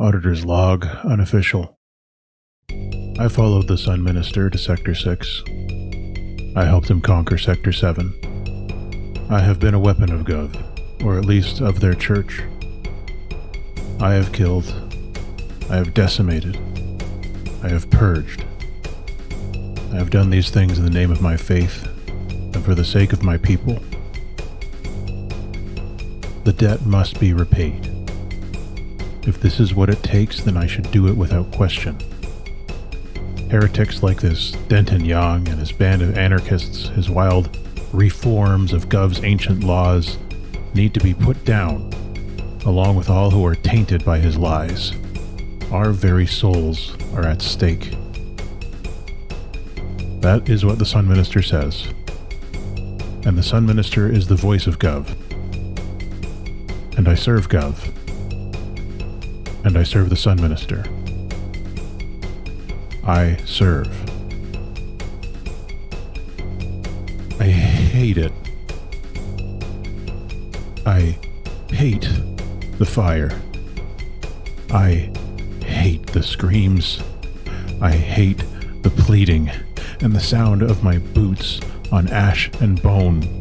Auditor's log, unofficial. I followed the Sun Minister to Sector 6. I helped him conquer Sector 7. I have been a weapon of Gov, or at least of their church. I have killed. I have decimated. I have purged. I have done these things in the name of my faith, and for the sake of my people. The debt must be repaid. If this is what it takes, then I should do it without question. Heretics like this Denton Young and his band of anarchists, his wild reforms of Gov's ancient laws, need to be put down, along with all who are tainted by his lies. Our very souls are at stake. That is what the Sun Minister says. And the Sun Minister is the voice of Gov. And I serve Gov. And I serve the Sun Minister. I serve. I hate it. I hate the fire. I hate the screams. I hate the pleading and the sound of my boots on ash and bone.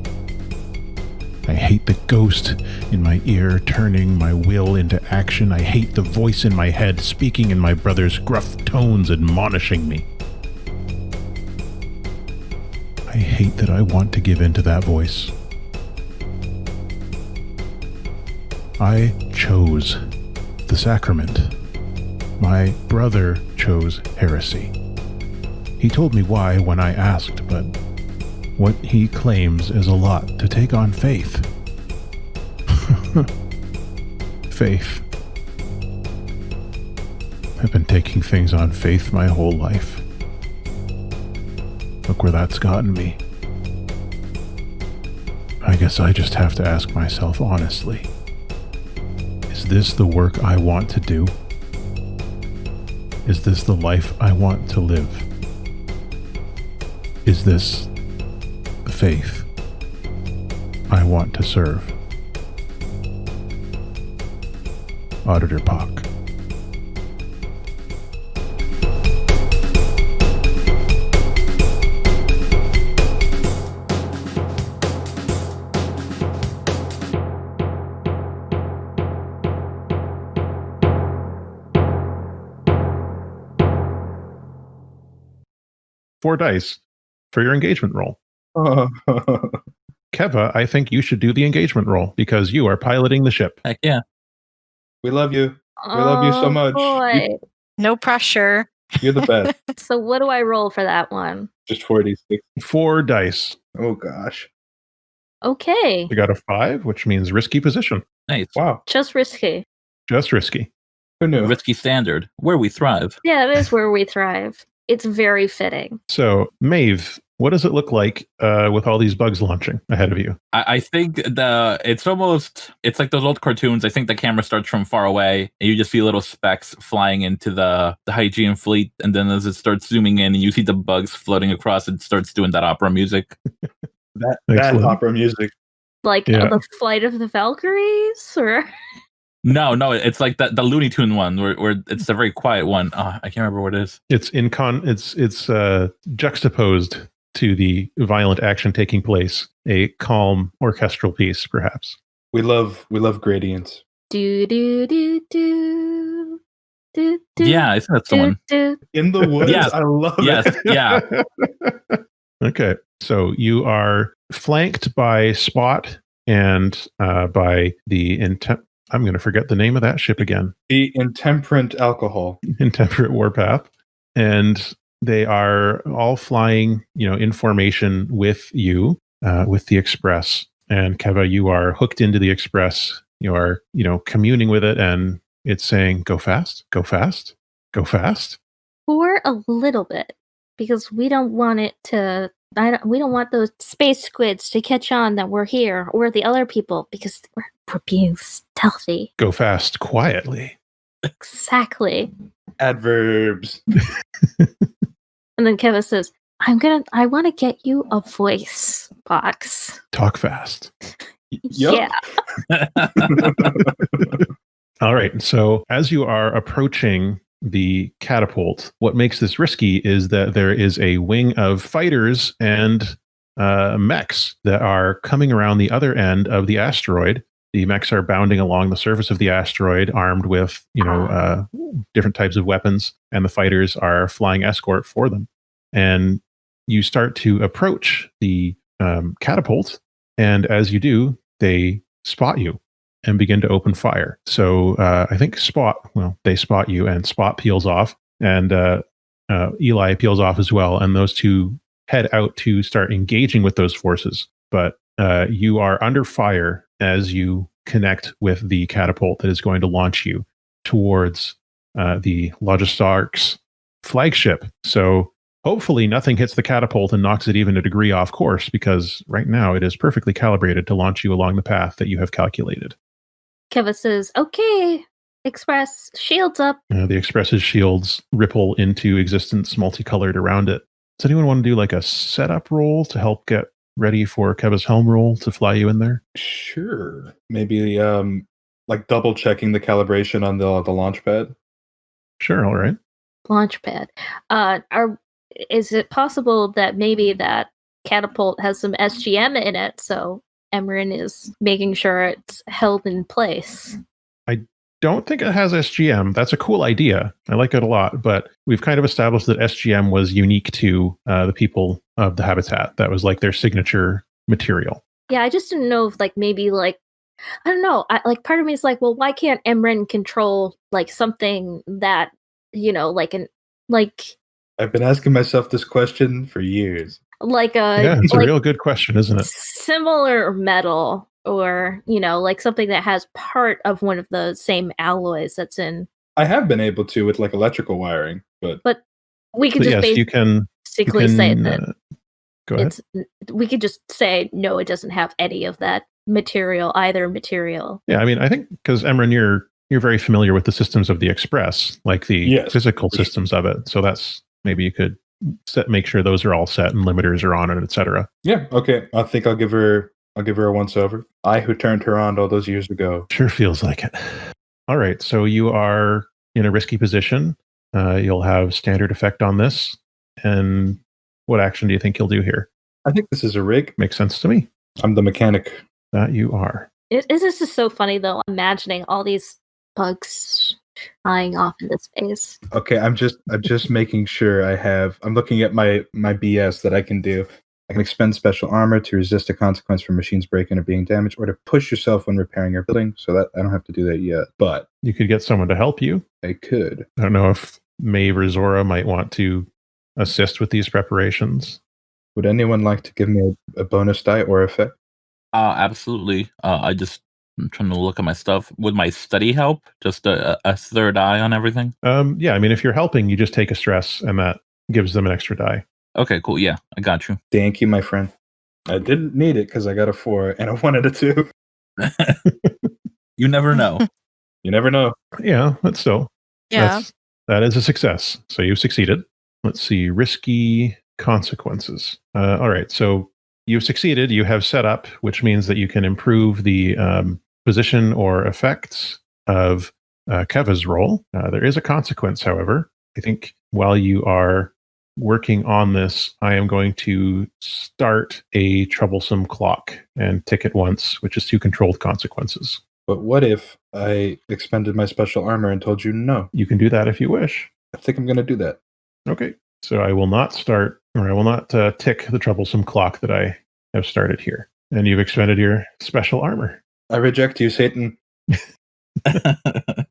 I hate the ghost in my ear turning my will into action. I hate the voice in my head speaking in my brother's gruff tones admonishing me. I hate that I want to give in to that voice. I chose the sacrament. My brother chose heresy. He told me why when I asked, but what he claims is a lot to take on faith. Faith. I've been taking things on faith my whole life. Look where that's gotten me. I guess I just have to ask myself honestly, is this the work I want to do? Is this the life I want to live? Is this the faith I want to serve? Auditor Pock. Four dice for your engagement roll. Keva, I think you should do the engagement roll because you are piloting the ship. Heck yeah. We love you. We love you so much. Boy. No pressure. You're the best. So what do I roll for that one? Just 46. 4 dice. Oh, gosh. Okay. You got a 5, which means risky position. Nice. Wow. Just risky. Just risky. Who knew? Risky standard. Where we thrive. Yeah, it is where we thrive. It's very fitting. So, Maeve, what does it look like with all these bugs launching ahead of you? I think it's like those old cartoons. I think the camera starts from far away and you just see little specks flying into the Hygiene fleet. And then as it starts zooming in and you see the bugs floating across, it starts doing that opera music. that opera music. Like the Flight of the Valkyries? Or No, it's like the Looney Tune one where it's the very quiet one. I can't remember what it is. It's juxtaposed to the violent action taking place, a calm orchestral piece, perhaps. We love gradients. do do do do do do. Yeah, I think that's the one. In the woods. Yes. I love Yes, it. yeah. Okay, so you are flanked by Spot and by the I'm going to forget the name of that ship again. The Intemperate Alcohol. Intemperate Warpath. And they are all flying, in formation with you, with the Express. And Keva, you are hooked into the Express. You are, communing with it, and it's saying, go fast, go fast, go fast. For a little bit, because we don't want it to. We don't want those space squids to catch on that we're here, or the other people, because we're being stealthy. Go fast quietly. Exactly. Adverbs. And then Kevin says, I want to get you a voice box. Talk fast. Yep. Yeah. All right. So as you are approaching the catapult, what makes this risky is that there is a wing of fighters and mechs that are coming around the other end of the asteroid. The mechs are bounding along the surface of the asteroid, armed with different types of weapons, and the fighters are flying escort for them. And you start to approach the catapult, and as you do, they spot you and begin to open fire. So I think they spot you, and Spot peels off, and Eli peels off as well, and those two head out to start engaging with those forces. But you are under fire as you connect with the catapult that is going to launch you towards the Logistarch's flagship. So hopefully nothing hits the catapult and knocks it even a degree off course, because right now it is perfectly calibrated to launch you along the path that you have calculated. Keva says, okay, Express, shields up. The Express's shields ripple into existence, multicolored around it. Does anyone want to do like a setup roll to help get ready for Keva's helm roll to fly you in there? Sure. Maybe like double checking the calibration on the launch pad. Sure, all right. Launch pad. Is it possible that maybe that catapult has some SGM in it, so Emran is making sure it's held in place? I don't think it has SGM. That's a cool idea. I like it a lot, but we've kind of established that SGM was unique to the people of the habitat. That was like their signature material. Yeah, I just didn't know if maybe I don't know. Part of me is like, well, why can't Emran control something that I've been asking myself this question for years. It's a real good question, isn't it? Similar metal, or something that has part of one of the same alloys that's in. I have been able to with electrical wiring, but we could just basically say that. Go ahead. We could just say no. It doesn't have any of that material, either material. Yeah, I mean, I think because Emran, you're very familiar with the systems of the Express, like the physical systems of it. So that's maybe you could make sure those are all set and limiters are on it, etc. Yeah. Okay. I think I'll give her a once over. I who turned her on all those years ago. Sure feels like it. All right. So you are in a risky position. You'll have standard effect on this. And what action do you think you'll do here? I think this is a rig. Makes sense to me. I'm the mechanic. That you are. This is so funny, though, imagining all these bugs flying off into space. Okay, I'm just making sure I'm looking at my BS that I can do. I can expend special armor to resist a consequence from machines breaking or being damaged, or to push yourself when repairing your building. So that I don't have to do that yet. But you could get someone to help you. I could. I don't know if Maeve or Zora might want to assist with these preparations. Would anyone like to give me a bonus die or effect? Absolutely. I'm trying to look at my stuff. Would my study help? Just a third eye on everything? Yeah, I mean, if you're helping, you just take a stress, and that gives them an extra die. Okay, cool. Yeah, I got you. Thank you, my friend. I didn't need it because I got a 4 and I wanted a 2. You never know. You never know. Yeah, that's so. Yeah. That is a success. So you've succeeded. Let's see. Risky consequences. All right. So you've succeeded. You have set up, which means that you can improve the position or effects of Keva's roll. There is a consequence, however. I think while you are working on this, I am going to start a troublesome clock and tick it once, which is 2 controlled consequences. But what if I expended my special armor and told you no? You can do that if you wish. I think I'm going to do that. Okay. So I will not tick the troublesome clock that I have started here. And you've expended your special armor. I reject you, Satan.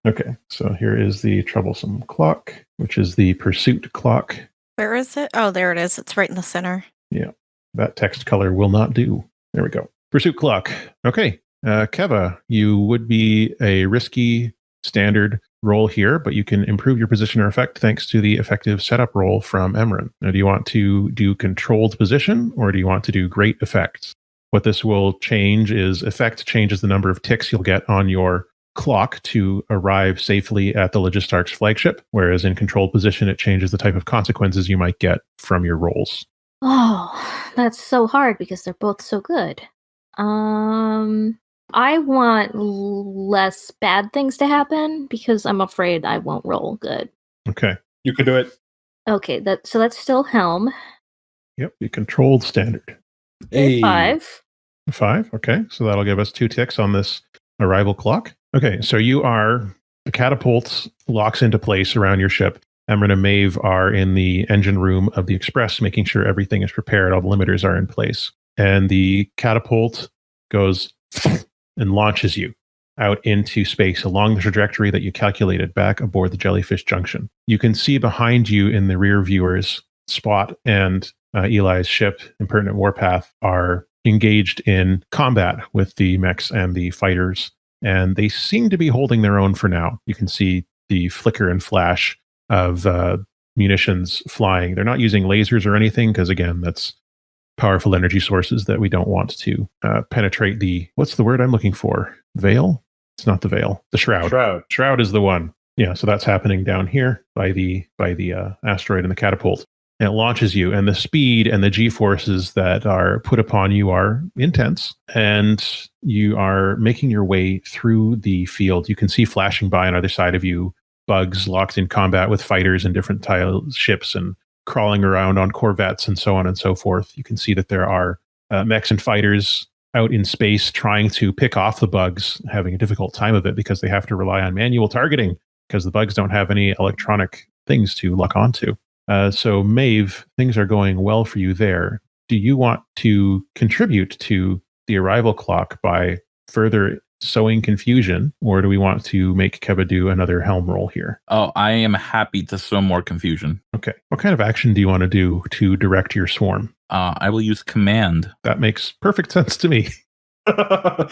Okay. So here is the troublesome clock, which is the pursuit clock. Where is it? Oh, there it is. It's right in the center. Yeah. That text color will not do. There we go. Pursuit clock. Okay. Keva, you would be a risky standard roll here, but you can improve your position or effect thanks to the effective setup roll from Emran. Now, do you want to do controlled position, or do you want to do great effects? What this will change is effect changes the number of ticks you'll get on your clock to arrive safely at the Logistarch's flagship, whereas in controlled position, it changes the type of consequences you might get from your rolls. Oh, that's so hard because they're both so good. I want less bad things to happen because I'm afraid I won't roll good. Okay. You can do it. Okay, so that's still helm. Yep. You controlled standard. Okay, 5. 5. Okay. So that'll give us 2 ticks on this arrival clock. Okay. So the catapult locks into place around your ship. Emran and Maeve are in the engine room of the Express, making sure everything is prepared. All the limiters are in place. And the catapult goes and launches you out into space along the trajectory that you calculated back aboard the Jellyfish Junction. You can see behind you in the rear viewers, Spot and Eli's ship, Impertinent Warpath, are engaged in combat with the mechs and the fighters, and they seem to be holding their own for now. You can see the flicker and flash of munitions flying. They're not using lasers or anything because, again, that's powerful energy sources that we don't want to penetrate the, what's the word I'm looking for? Veil? It's not the veil. The shroud. Shroud is the one. Yeah, so that's happening down here by the asteroid and the catapult. And it launches you, and the speed and the G-forces that are put upon you are intense, and you are making your way through the field. You can see flashing by on either side of you bugs locked in combat with fighters and different ships and crawling around on corvettes and so on and so forth. You can see that there are mechs and fighters out in space trying to pick off the bugs, having a difficult time of it because they have to rely on manual targeting because the bugs don't have any electronic things to lock onto. So Maeve, things are going well for you there. Do you want to contribute to the arrival clock by further sowing confusion, or do we want to make Keva do another helm roll here? Oh, I am happy to sow more confusion. Okay. What kind of action do you want to do to direct your swarm? I will use command. That makes perfect sense to me. So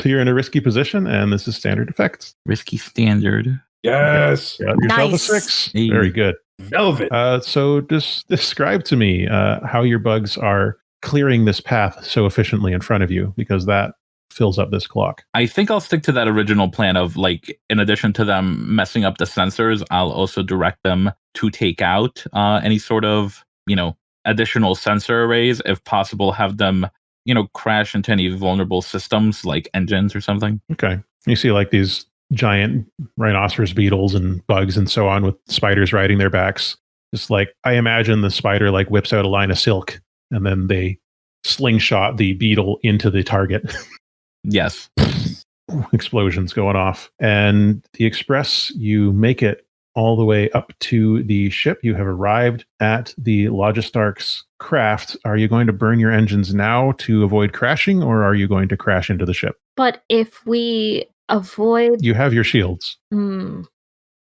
you're in a risky position, and this is standard effects. Risky standard. Yes. Grab yourself Nice. a 6. Hey. Very good. Velvet. So just describe to me how your bugs are clearing this path so efficiently in front of you, because that fills up this clock. I think I'll stick to that original plan of, like, in addition to them messing up the sensors, I'll also direct them to take out any sort of, additional sensor arrays. If possible, have them, crash into any vulnerable systems like engines or something. Okay. You see like these giant rhinoceros beetles and bugs and so on with spiders riding their backs. Just like, I imagine the spider like whips out a line of silk and then they slingshot the beetle into the target. Yes. Explosions going off. And the Express, you make it all the way up to the ship. You have arrived at the Logistarch's craft. Are you going to burn your engines now to avoid crashing, or are you going to crash into the ship? But if we avoid... You have your shields.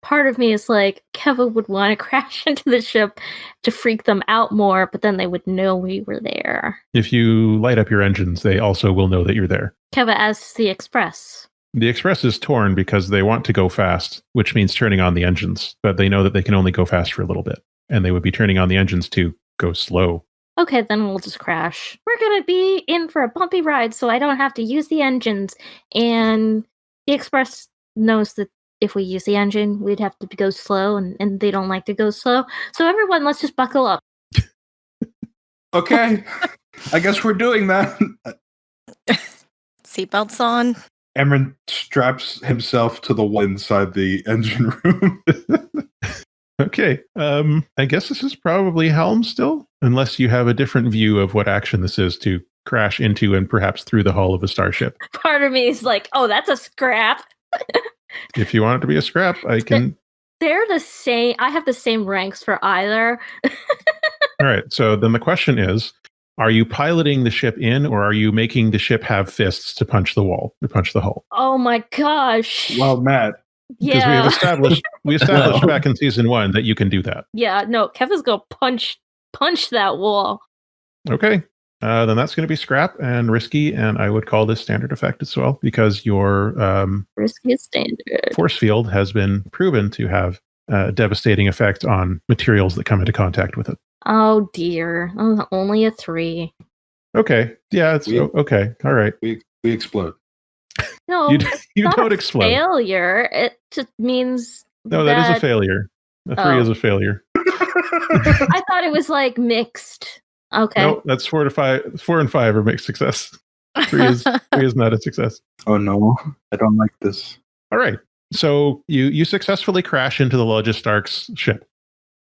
Part of me is like, Keva would want to crash into the ship to freak them out more, but then they would know we were there. If you light up your engines, they also will know that you're there. Keva as the Express. The Express is torn because they want to go fast, which means turning on the engines, but they know that they can only go fast for a little bit, and they would be turning on the engines to go slow. Okay, then we'll just crash. We're going to be in for a bumpy ride, so I don't have to use the engines, and the Express knows that if we use the engine, we'd have to go slow, and they don't like to go slow. So everyone, let's just buckle up. Okay. I guess we're doing that. Seatbelts on. Emran straps himself to the wall inside the engine room. Okay. I guess this is probably helm still, unless you have a different view of what action this is to crash into and perhaps through the hull of a starship. Part of me is like, oh, that's a scrap. If you want it to be a scrap, I can... They're the same. I have the same ranks for either. All right. So then the question is, are you piloting the ship in, or are you making the ship have fists to punch the wall or punch the hull? Oh my gosh. Well, Matt. Because Yeah. we established back in season 1 that you can do that. Yeah, no, Kevin's gonna punch that wall. Okay. Then that's going to be scrap and risky, and I would call this standard effect as well, because your Risky standard. force field has been proven to have a devastating effect on materials that come into contact with it. Oh dear. Oh, only a 3. Okay. Yeah, it's okay. All right. We explode. No, You it's you not don't a explode. Failure. It just means No, that is a failure. A 3 Oh. is a failure. I thought it was like mixed. Okay. No, that's 4 to 5. 4 and 5 are mixed success. Three is not a success. Oh no, I don't like this. All right. So you successfully crash into the Logistarch's ship,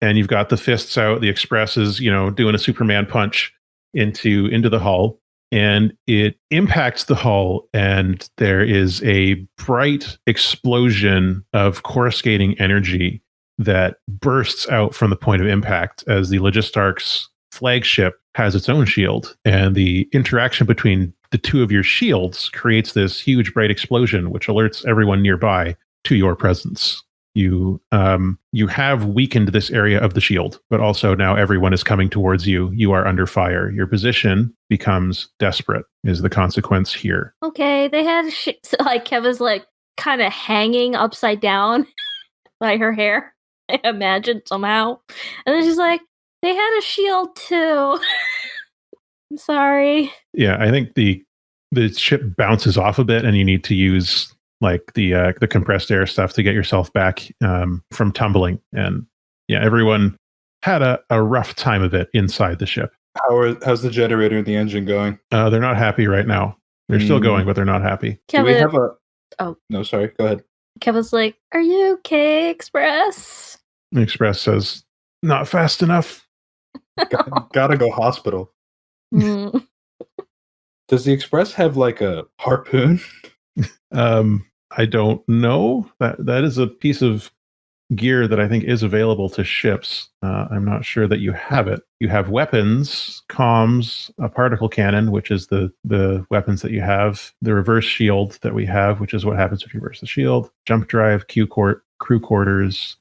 and you've got the fists out. The Express is, doing a Superman punch into the hull, and it impacts the hull, and there is a bright explosion of coruscating energy that bursts out from the point of impact as the Logistarch's flagship has its own shield, and the interaction between the two of your shields creates this huge bright explosion, which alerts everyone nearby to your presence. You have weakened this area of the shield, but also now everyone is coming towards you. You are under fire. Your position becomes desperate, is the consequence here. Okay, they had so, like Keva's like kind of hanging upside down by her hair. I imagine somehow, and then she's like, "They had a shield too." I'm sorry. Yeah, I think the ship bounces off a bit, and you need to use like the compressed air stuff to get yourself back from tumbling. And yeah, everyone had a rough time of it inside the ship. How's the generator and the engine going? They're not happy right now. They're still going, but they're not happy. Do we have a? Oh no, sorry. Go ahead. Keva's like, "Are you okay, Express?" The Express says, "Not fast enough." Gotta go hospital. Mm. Does the Express have like a harpoon? I don't know. That is a piece of gear that I think is available to ships. I'm not sure that you have it. You have weapons, comms, a particle cannon, which is the weapons that you have, the reverse shield that we have, which is what happens if you reverse the shield, jump drive, crew quarters.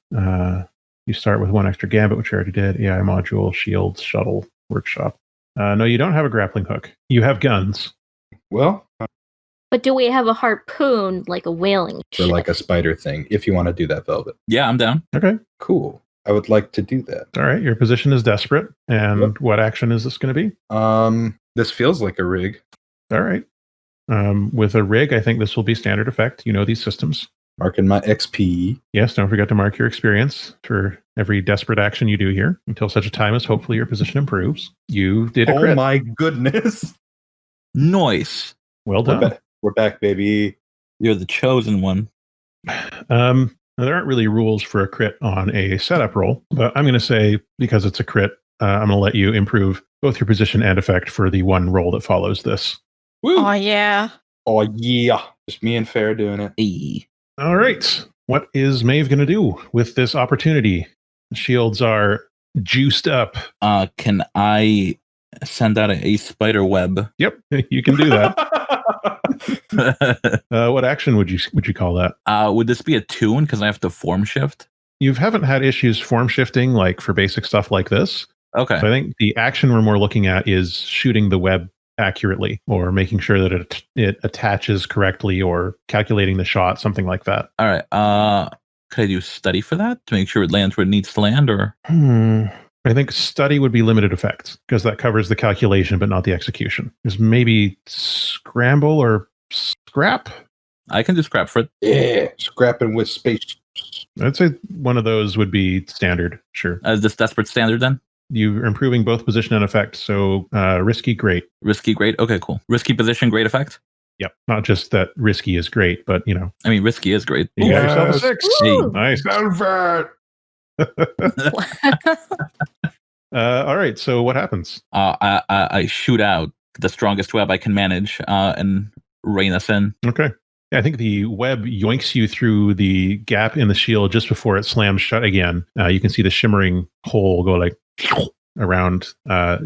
You start with one extra gambit, which I already did, AI module, shield, shuttle, workshop. No, you don't have a grappling hook. You have guns. Well, But do we have a harpoon, like a whaling or ship? like a spider thing, if you want to do that, Velvet. Yeah, I'm down. Okay. Cool. I would like to do that. All right. Your position is desperate. And what action is this going to be? This feels like a rig. All right. With a rig, I think this will be standard effect. You know these systems. Marking my XP. Yes, don't forget to mark your experience for every desperate action you do here until such a time as hopefully your position improves. You did a crit. Oh my goodness. Nice. Well done. We're back, baby. You're the chosen one. Now, there aren't really rules for a crit on a setup roll, but I'm going to say because it's a crit, I'm going to let you improve both your position and effect for the one roll that follows this. Woo. Oh, yeah. Oh yeah. Just me and Fair doing it. Hey. All right. What is Maeve going to do with this opportunity? The shields are juiced up. Can I send out a spider web? Yep, you can do that. What action would you call that? Would this be a tune because I have to form shift? You haven't had issues form shifting like for basic stuff like this. Okay. So I think the action we're more looking at is shooting the web accurately or making sure that it attaches correctly or calculating the shot, something like that. All right. Could I do study for that to make sure it lands where it needs to land, or? I think study would be limited effects because that covers the calculation but not the execution. There's maybe scramble or scrap. I can do scrap for it. Yeah, scrapping with space. I'd say one of those would be standard. Sure. Is this desperate standard then? You're improving both position and effect. So risky, great. Risky, great. Okay, cool. Risky position, great effect. Yep. Not just that risky is great, but I mean, risky is great. you got yourself a 6. Woo! Nice. Velvet. All right. So what happens? I shoot out the strongest web I can manage and rein us in. Okay. Yeah, I think the web yoinks you through the gap in the shield just before it slams shut again. You can see the shimmering hole go like around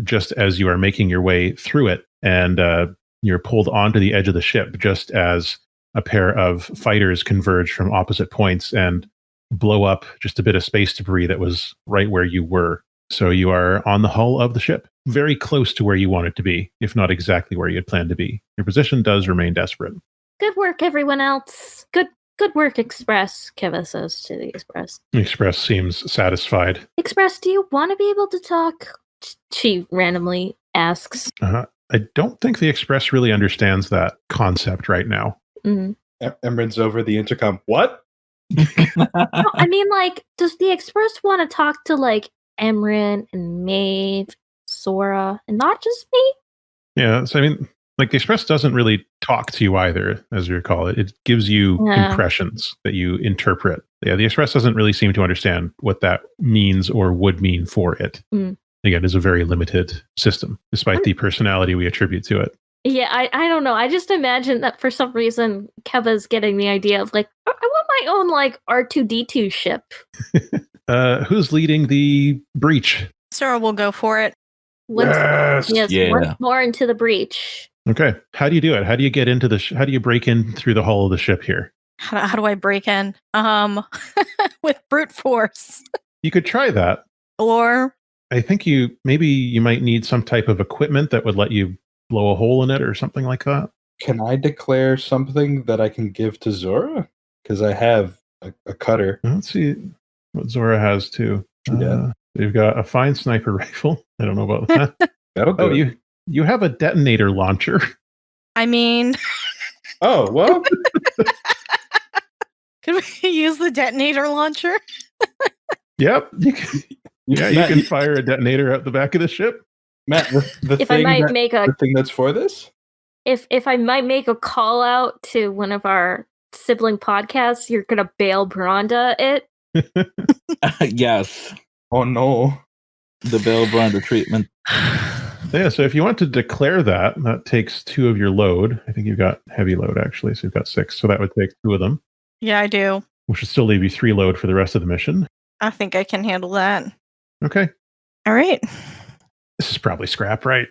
just as you are making your way through it. And you're pulled onto the edge of the ship just as a pair of fighters converge from opposite points and blow up just a bit of space debris that was right where you were. So you are on the hull of the ship, very close to where you wanted to be, if not exactly where you had planned to be. Your position does remain desperate. Good work, everyone else. Good work, Express, Keva says to the Express. The Express seems satisfied. Express, do you want to be able to talk? She randomly asks. I don't think the Express really understands that concept right now. Mm. Emran's over the intercom. What? No, I mean, like, does the Express want to talk to, like, Emran and Maeve, Zora, and not just me? Yeah, so I mean, Like the Express doesn't really talk to you either, as you recall. It gives you impressions that you interpret. Yeah, the Express doesn't really seem to understand what that means or would mean for it. Again, it's a very limited system, despite the personality we attribute to it. Yeah, I don't know. I just imagine that for some reason Keva's getting the idea of like, I want my own like R2D2 ship. Who's leading the breach? Zora will go for it. Once more into the breach. Okay. How do you do it? How do you get into the how do you break in through the hull of the ship here? How do I break in? With brute force. You could try that. Or I think you might need some type of equipment that would let you blow a hole in it or something like that. Can I declare something that I can give to Zora? Because I have a cutter. Let's see what Zora has too. You've got a fine sniper rifle. I don't know about that. That'll do. You have a detonator launcher. I mean, oh well. Could we use the detonator launcher? Yep. You can fire a detonator out the back of the ship. Matt, the thing that's for this? If I might make a call out to one of our sibling podcasts, you're gonna bail Bronda it. Yes. Oh no. The bail Bronda treatment. Yeah, so if you want to declare that takes 2 of your load. I think you've got heavy load actually, so you've got 6. So that would take 2 of them. Yeah, I do. Which would still leave you 3 load for the rest of the mission. I think I can handle that. Okay. All right. This is probably scrap, right?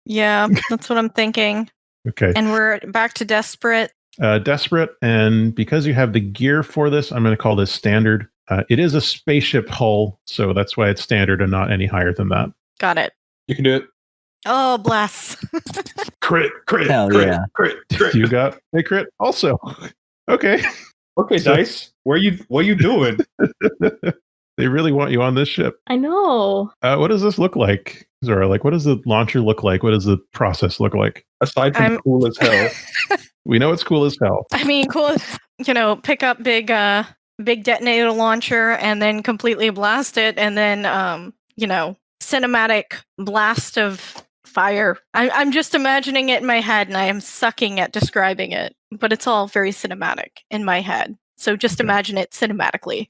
Yeah, that's what I'm thinking. Okay. And we're back to desperate. Desperate, and because you have the gear for this, I'm going to call this standard. It is a spaceship hull, so that's why it's standard and not any higher than that. Got it. You can do it. Oh, bless. Crit. Hell crit, yeah. crit. You got a crit also. Okay. Okay, so, Dice. What are you doing? They really want you on this ship. I know. What does this look like, Zora? Like, what does the launcher look like? What does the process look like? Aside from cool as hell. We know it's cool as hell. I mean, cool. Pick up big detonator launcher and then completely blast it, and then cinematic blast of fire. I'm just imagining it in my head, and I am sucking at describing it, but it's all very cinematic in my head. So just imagine it cinematically.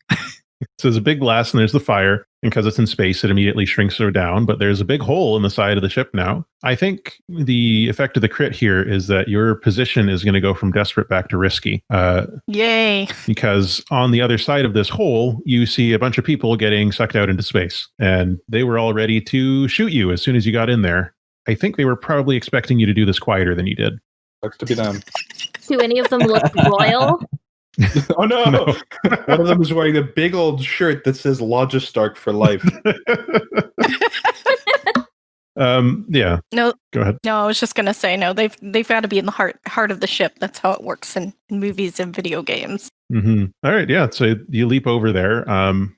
So there's a big blast and there's the fire. And because it's in space, it immediately shrinks her down. But there's a big hole in the side of the ship now. I think the effect of the crit here is that your position is going to go from desperate back to risky. Yay. Because on the other side of this hole, you see a bunch of people getting sucked out into space. And they were all ready to shoot you as soon as you got in there. I think they were probably expecting you to do this quieter than you did. Looks to be done. Do any of them look royal? Oh no. One of them is wearing a big old shirt that says Logistarch for life. Yeah. No. Go ahead. No, I was just gonna say no. They've got to be in the heart of the ship. That's how it works in movies and video games. Mm-hmm. All right. Yeah. So you leap over there.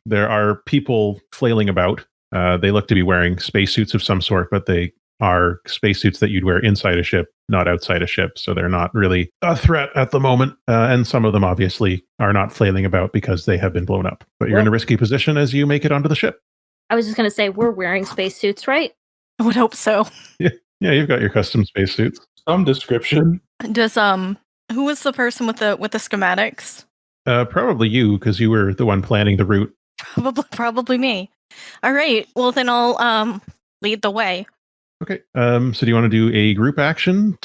There are people flailing about. They look to be wearing spacesuits of some sort, but they are spacesuits that you'd wear inside a ship, not outside a ship. So they're not really a threat at the moment. And some of them obviously are not flailing about because they have been blown up. But you're in a risky position as you make it onto the ship. I was just going to say, we're wearing spacesuits, right? I would hope so. Yeah, you've got your custom spacesuits. Some description. Does who was the person with the schematics? Probably you, because you were the one planning the route. Probably me. All right. Well, then I'll lead the way. Okay. So do you want to do a group action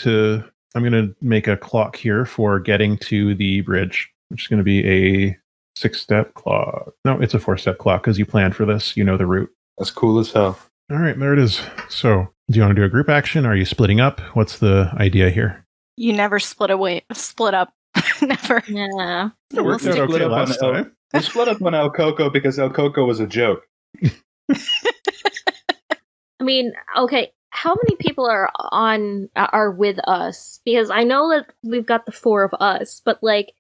I'm going to make a clock here for getting to the bridge, which is going to be a 6-step clock. No, it's a 4-step clock because you planned for this. You know the route. That's cool as hell. All right, there it is. So do you want to do a group action? Are you splitting up? What's the idea here? You never split up. Never. Yeah. It worked out okay last time. We split up on El Coco because El Coco was a joke. I mean, okay, how many people are with us? Because I know that we've got the 4 of us, but like,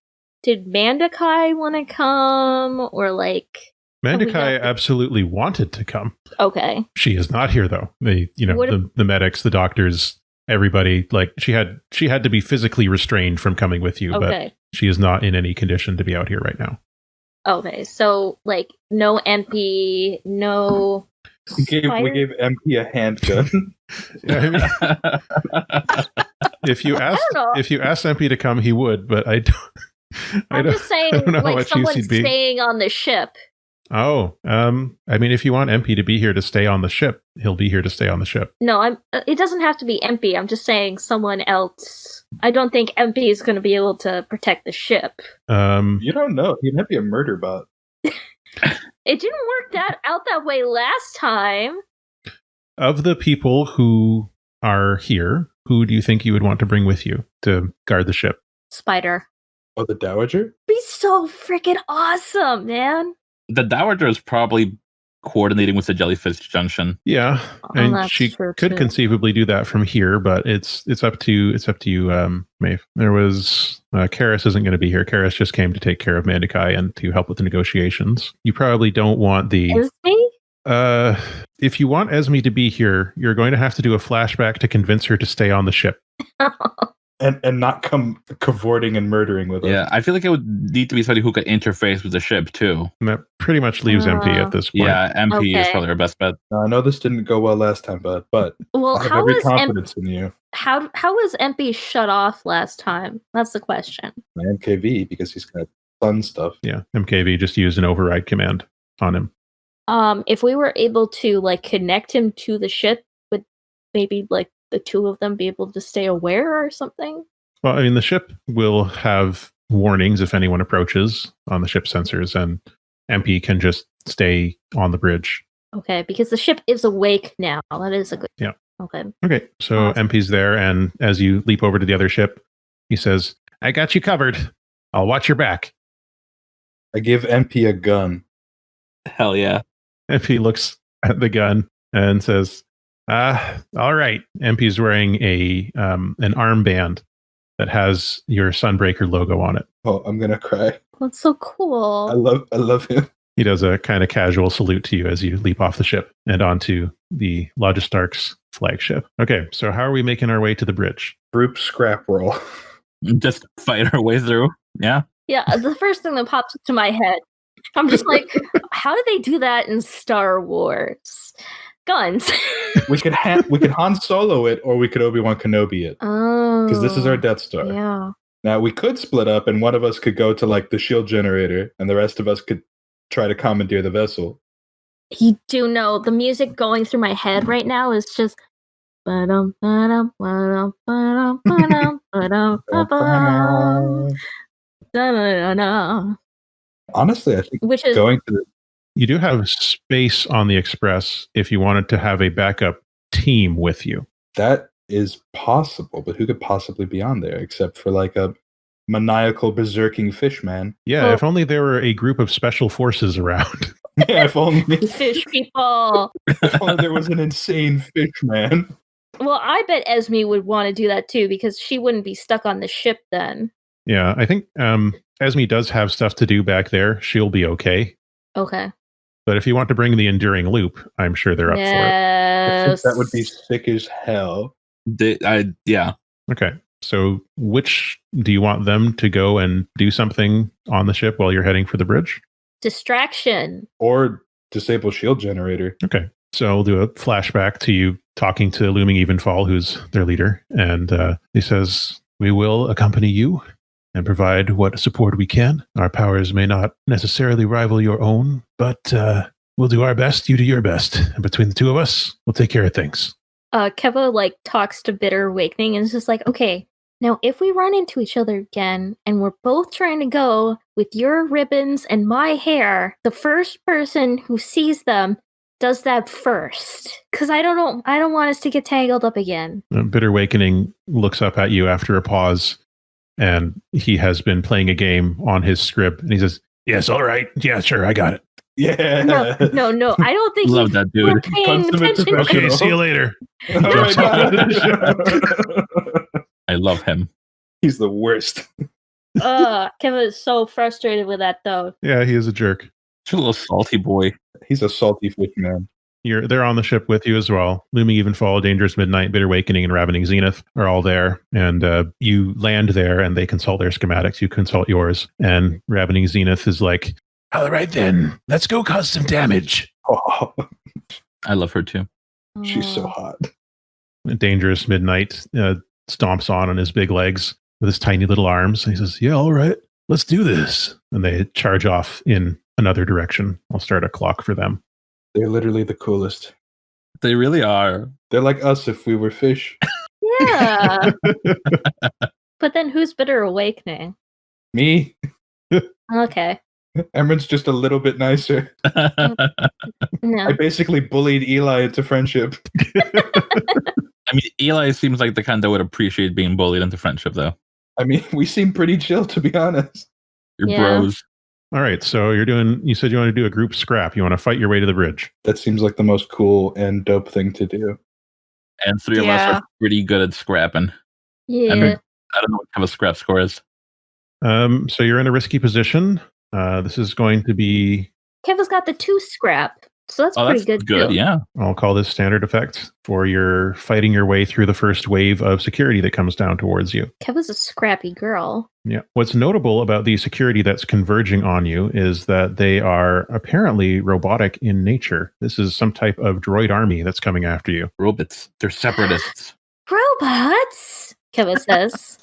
did Mandakai want to come, or like? Mandakai absolutely wanted to come. Okay. She is not here though. The medics, the doctors, everybody. Like she had to be physically restrained from coming with you, but she is not in any condition to be out here right now. Okay, so like no MP, no. We gave MP a handgun. If you asked, know. if you asked MP to come, he would. But I don't. I'm just saying, I don't know how like much use someone he'd be. staying on the ship. Oh, I mean, if you want MP to be here to stay on the ship, he'll be here to stay on the ship. No, it doesn't have to be MP. I'm just saying someone else. I don't think MP is going to be able to protect the ship. You don't know. He might be a murder bot. It didn't work out that way last time. Of the people who are here, who do you think you would want to bring with you to guard the ship? Spider. Oh, the Dowager? Be so freaking awesome, man. The Dowager is probably coordinating with the Jellyfish Junction. Yeah, and that's she true, could too. conceivably do that from here, but it's up to you, Maeve. There was Karis isn't going to be here. Karis just came to take care of Mandakai and to help with the negotiations. You probably don't want the. Is me? If you want Esme to be here, you're going to have to do a flashback to convince her to stay on the ship. And not come cavorting and murdering with us. Yeah, I feel like it would need to be somebody who could interface with the ship too. And that pretty much leaves MP at this point. Yeah, MP is Okay. probably our best bet. Now, I know this didn't go well last time, but Well, I have how every was confidence in you. how was MP shut off last time? That's the question. My MKV, because he's got fun stuff. Yeah, MKV just used an override command on him. If we were able to like connect him to the ship, would maybe like the two of them be able to stay aware or something? Well, I mean, the ship will have warnings if anyone approaches on the ship sensors, and MP can just stay on the bridge. Okay, because the ship is awake now. That is a good. Yeah. Okay. Okay, so Awesome. MP's there, and as you leap over to the other ship, he says, "I got you covered. I'll watch your back." I give MP a gun. Hell yeah. MP looks at the gun and says, all right. MP's wearing an armband that has your Sunbreaker logo on it. Oh, I'm gonna cry. That's so cool. I love him. He does a kind of casual salute to you as you leap off the ship and onto the Logistarch's flagship. Okay, so how are we making our way to the bridge? Group scrap roll. Just fight our way through. Yeah. Yeah, the first thing that pops into my head, I'm just like, how did they do that in Star Wars? Guns. We could Han Solo it, or we could Obi-Wan Kenobi it, Oh. because this is our Death Star. Yeah. Now we could split up, and one of us could go to like the shield generator, and the rest of us could try to commandeer the vessel. You do know the music going through my head right now is just. Ba-dum, ba-dum, ba-dum, ba-dum, ba-dum, ba-dum, ba-bum. Da-da-da-da. Honestly, I think Which is going to the You do have space on the Express if you wanted to have a backup team with you. that is possible, but who could possibly be on there except for like a maniacal berserking fish man? Yeah, Well- if only there were a group of special forces around. Yeah, if only, fish people. if only there was an insane fish man. Well, I bet Esme would want to do that too because she wouldn't be stuck on the ship then. Yeah, I think Esme does have stuff to do back there. She'll be okay. Okay. But if you want to bring the Enduring Loop, I'm sure they're up I think Yes. that would be sick as hell. Yeah. for it. Okay, so which do you want them to go and do something on the ship while you're heading for the bridge? Distraction. Or disable shield generator. Okay, so we'll do a flashback to you talking to Looming Evenfall, who's their leader, and he says, "We will accompany you and provide what support we can. Our powers may not necessarily rival your own, but we'll do our best, you do your best. And between the two of us, we'll take care of things." Kevo like talks to Bitter Awakening and is just like, okay, now if we run into each other again and we're both trying to go with your ribbons and my hair, the first person who sees them does that first. Cause I don't want us to get tangled up again. Bitter Awakening looks up at you after a pause, and he has been playing a game on his script, and he says, "Yes, all right. Yeah, sure, I got it. Yeah. No, I don't think Love he's that dude. paying Consummate attention. Okay, see you later." All right, I love him. He's the worst. Kevo is so frustrated with that though. Yeah, he is a jerk. He's a little salty boy. He's a salty fish man. They're on the ship with you as well. Looming Evenfall, Dangerous Midnight, Bitter Awakening, and Ravening Zenith are all there. And you land there, and they consult their schematics. You consult yours. And Ravening Zenith is like, "All right then, let's go cause some damage." Oh, I love her too. she's so Oh. hot. Dangerous Midnight stomps on his big legs with his tiny little arms. And he says, yeah, all right, let's do this. And they charge off in another direction. I'll start a clock for them. They're literally the coolest. They really are. They're like us if we were fish. Yeah. But then who's Bitter Awakening? Me? Okay. Emran's just a little bit nicer. No. I basically bullied Eli into friendship. I mean, Eli seems like the kind that would appreciate being bullied into friendship, though. I mean, we seem pretty chill, to be honest. You're Yeah. bros. All right, so you said you want to do a group scrap. You want to fight your way to the bridge. That seems like the most cool and dope thing to do. And three of us Yeah. are pretty good at scrapping. Yeah. I don't know what kind of scrap score is. So you're in a risky position. This is going to be, Keva's got the 2 scrap. So that's Oh, pretty that's good. good. too. Yeah. I'll call this standard effect for your fighting your way through the first wave of security that comes down towards you. Keva's a scrappy girl. Yeah. What's notable about the security that's converging on you is that they are apparently robotic in nature. This is some type of droid army that's coming after you. Robots. They're separatists. Robots, Keva says.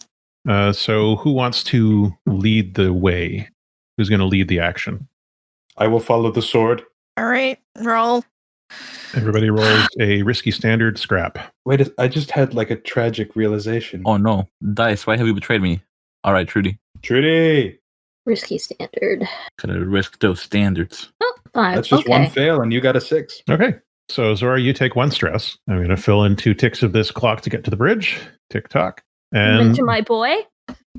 So who wants to lead the way? Who's going to lead the action? I will follow the sword. All right, roll. Everybody rolls a risky standard scrap. Wait, I just had like a tragic realization. Oh no. Dice, why have you betrayed me? All right, Trudy. Trudy! Risky standard. Gotta risk those standards. Oh, 5. That's just okay. one fail, and you got a 6. Okay. So Zora, you take 1 stress. I'm going to fill in 2 ticks of this clock to get to the bridge. Tick tock. And Mention my boy.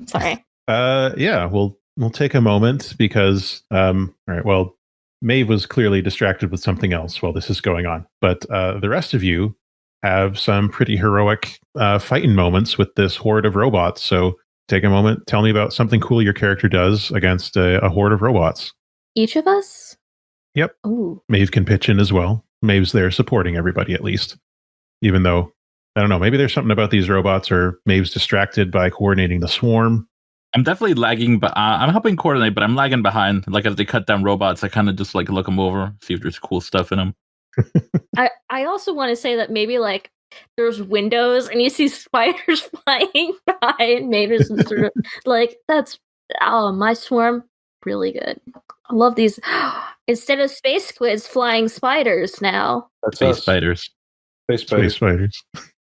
Sorry. yeah, we'll take a moment because all right, well, Maeve was clearly distracted with something else while this is going on. But the rest of you have some pretty heroic fighting moments with this horde of robots. So take a moment, tell me about something cool your character does against a horde of robots. Each of us? Yep. Ooh. Maeve can pitch in as well. Maeve's there supporting everybody at least. Even though, I don't know, maybe there's something about these robots or Maeve's distracted by coordinating the swarm. I'm definitely lagging, but I'm helping coordinate, but I'm lagging behind. Like as they cut down robots, I kind of just like look them over, see if there's cool stuff in them. I also want to say that maybe like there's windows and you see spiders flying by and maybe some sort of like that's my swarm really good. I love these. Instead of space squids, flying spiders now. That's Space us. spiders. Space Space spiders. spiders.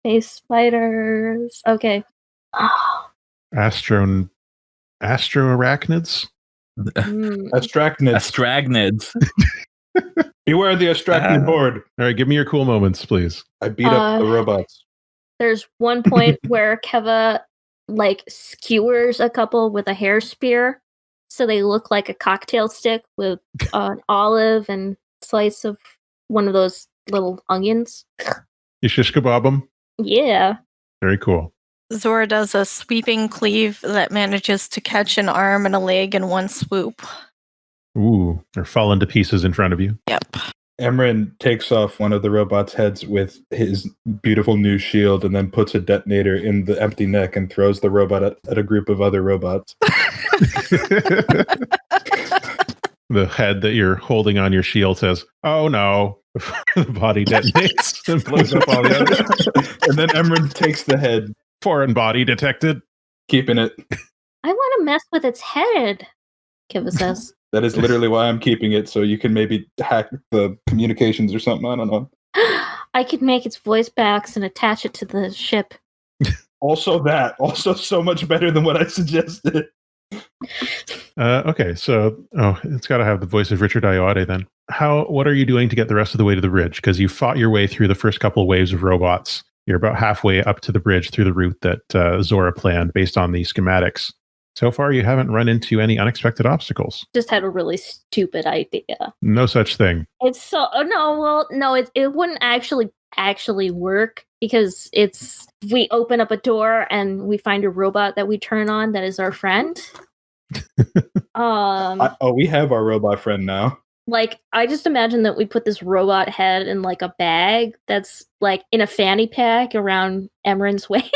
Space spiders. Okay. Oh, Astroarachnids? mm. Astracnids. Astragnids. Beware the astracnid horde. All right, give me your cool moments, please. I beat up the robots. There's one point where Keva like skewers a couple with a hair spear, so they look like a cocktail stick with an olive and slice of one of those little onions. You shish kebab them? Yeah. Very cool. Zora does a sweeping cleave that manages to catch an arm and a leg in one swoop. Ooh, they're falling to pieces in front of you. Yep. Emran takes off one of the robot's heads with his beautiful new shield and then puts a detonator in the empty neck and throws the robot at a group of other robots. The head that you're holding on your shield says, "Oh no." The body detonates and blows up all the others. And then Emran takes the head, Foreign body detected. keeping it. I want to mess with its head, Kiva says. That is literally why I'm keeping it, so you can maybe hack the communications or something. I don't know. I could make its voice box and attach it to the ship. Also so much better than what I suggested. Okay, so it's got to have the voice of Richard Ayoade then. What are you doing to get the rest of the way to the bridge? Because you fought your way through the first couple of waves of robots. You're about halfway up to the bridge through the route that Zora planned based on the schematics. So far, you haven't run into any unexpected obstacles. Just had a really stupid idea. No such thing. It's so it wouldn't actually work because we open up a door and we find a robot that we turn on that is our friend. We have our robot friend now. Like, I just imagine that we put this robot head in like a bag that's like in a fanny pack around Emran's waist.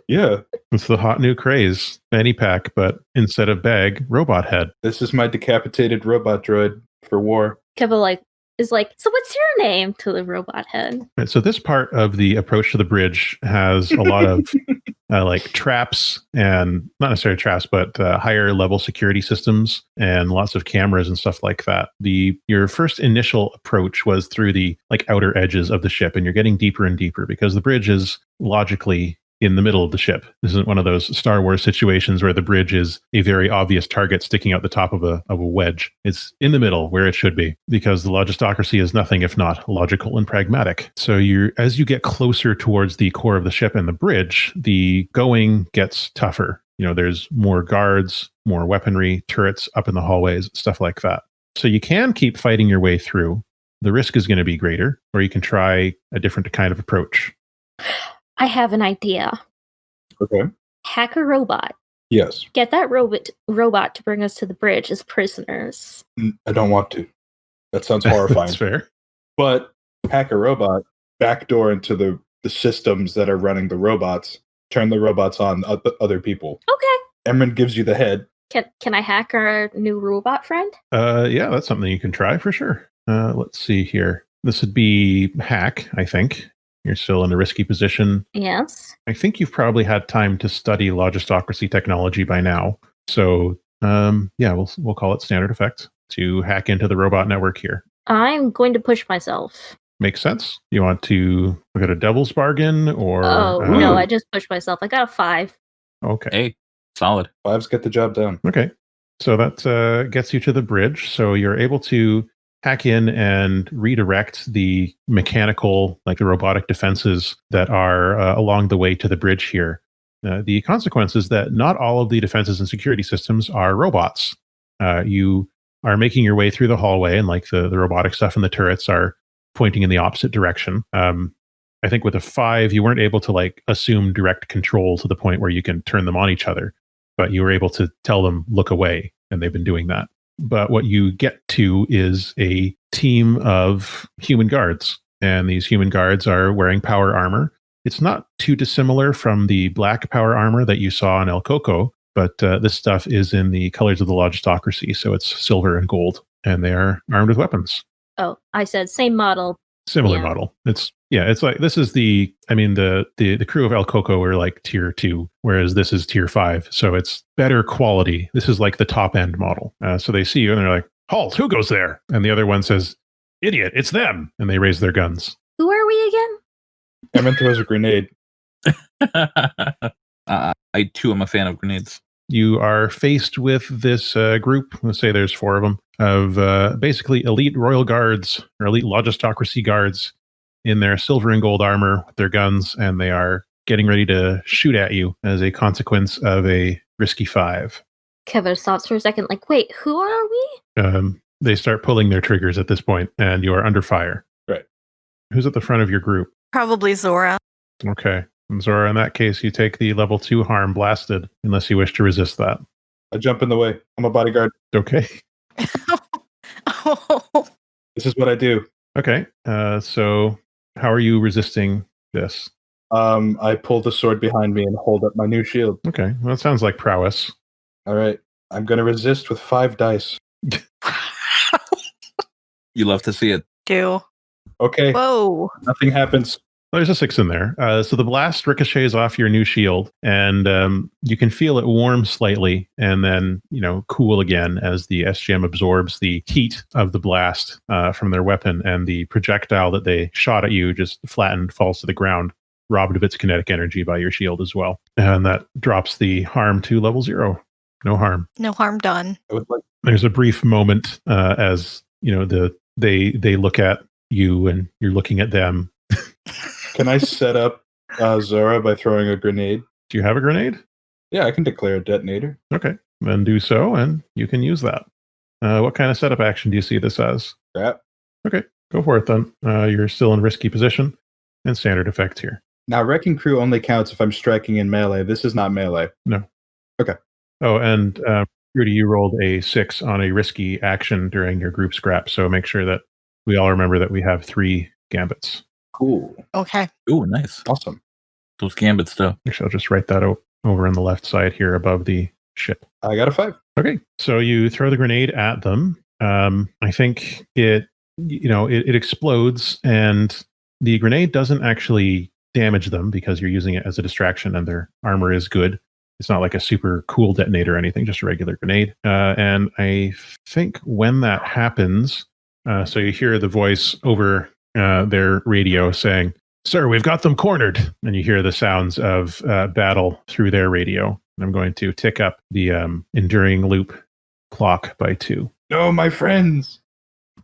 Yeah. It's the hot new craze. Fanny pack, but instead of bag, robot head. This is my decapitated robot droid for war. Keva like is like, so what's your name to the robot head? Right, so this part of the approach to the bridge has a lot of like traps, and not necessarily traps, but higher level security systems and lots of cameras and stuff like that. Your first initial approach was through the like outer edges of the ship, and you're getting deeper and deeper because the bridge is logically in the middle of the ship. This isn't one of those Star Wars situations where the bridge is a very obvious target sticking out the top of a wedge. It's in the middle where it should be, because the logistocracy is nothing if not logical and pragmatic. So as you get closer towards the core of the ship and the bridge, the going gets tougher. There's more guards, more weaponry, turrets up in the hallways, stuff like that. So you can keep fighting your way through. The risk is going to be greater, or you can try a different kind of approach. I have an idea. Okay. Hack a robot. Yes. Get that robot to bring us to the bridge as prisoners. I don't want to. That sounds horrifying. That's fair. But hack a robot, backdoor into the systems that are running the robots, turn the robots on other people. Okay. Emran gives you the head. Can I hack our new robot friend? Yeah, that's something you can try for sure. Let's see here. This would be hack, I think. You're still in a risky position. Yes. I think you've probably had time to study logistocracy technology by now. So, yeah, we'll call it standard effect to hack into the robot network here. I'm going to push myself. Makes sense. You want to look at a devil's bargain or... no, I just pushed myself. I got a 5. Okay. Hey, solid. 5s get the job done. Okay. So that gets you to the bridge. So you're able to hack in and redirect the mechanical, like the robotic defenses that are along the way to the bridge here. The consequence is that not all of the defenses and security systems are robots. You are making your way through the hallway, and like the robotic stuff and the turrets are pointing in the opposite direction. I think with a 5, you weren't able to like assume direct control to the point where you can turn them on each other, but you were able to tell them, look away, and they've been doing that. But what you get to is a team of human guards, and these human guards are wearing power armor. It's not too dissimilar from the black power armor that you saw in El Coco, but this stuff is in the colors of the logistocracy, so it's silver and gold, and they are armed with weapons. Oh, I said same model. Similar Yeah. model. It's like this is the crew of El Coco are like tier 2, whereas this is tier 5. So it's better quality. This is like the top end model. So they see you and they're like, "Halt! Who goes there?" And the other one says, "Idiot! It's them!" And they raise their guns. Who are we again? Emran throws a grenade. I too am a fan of grenades. You are faced with this group. Let's say there's 4 of them, of basically elite royal guards or elite logistocracy guards in their silver and gold armor with their guns, and they are getting ready to shoot at you as a consequence of a risky 5. Kevin stops for a second, like, wait, who are we? They start pulling their triggers at this point, and you are under fire. Right. Who's at the front of your group? Probably Zora. Okay. And Zora, in that case, you take the level 2 harm blasted, unless you wish to resist that. I jump in the way. I'm a bodyguard. Okay. Oh. This is what I do. Okay. So how are you resisting this? I pull the sword behind me and hold up my new shield. Okay. Well, that sounds like prowess. All right. I'm going to resist with 5 dice. You love to see it. Do. Okay. Whoa. Nothing happens. There's a 6 in there. So the blast ricochets off your new shield, and you can feel it warm slightly and then, cool again as the SGM absorbs the heat of the blast from their weapon, and the projectile that they shot at you just flattened, falls to the ground, robbed of its kinetic energy by your shield as well. And that drops the harm to level 0. No harm. No harm done. I would like. There's a brief moment as, they look at you and you're looking at them. Can I set up Zora by throwing a grenade? Do you have a grenade? Yeah, I can declare a detonator. Okay, then do so, and you can use that. What kind of setup action do you see this as? Crap. Okay, go for it then. You're still in risky position, and standard effect here. Now, Wrecking Crew only counts if I'm striking in melee. This is not melee. No. Okay. Oh, and Trudy, you rolled a 6 on a risky action during your group scrap, so make sure that we all remember that we have 3 gambits. Cool. Okay. Ooh, nice. Awesome. Those gambits, though. Actually, I'll just write that over on the left side here above the ship. I got a 5. Okay, so you throw the grenade at them. I think it it explodes, and the grenade doesn't actually damage them because you're using it as a distraction, and their armor is good. It's not like a super cool detonator or anything, just a regular grenade. And I think when that happens, so you hear the voice over their radio saying, "Sir, we've got them cornered." And you hear the sounds of battle through their radio. I'm going to tick up the enduring loop clock by 2. No, my friends.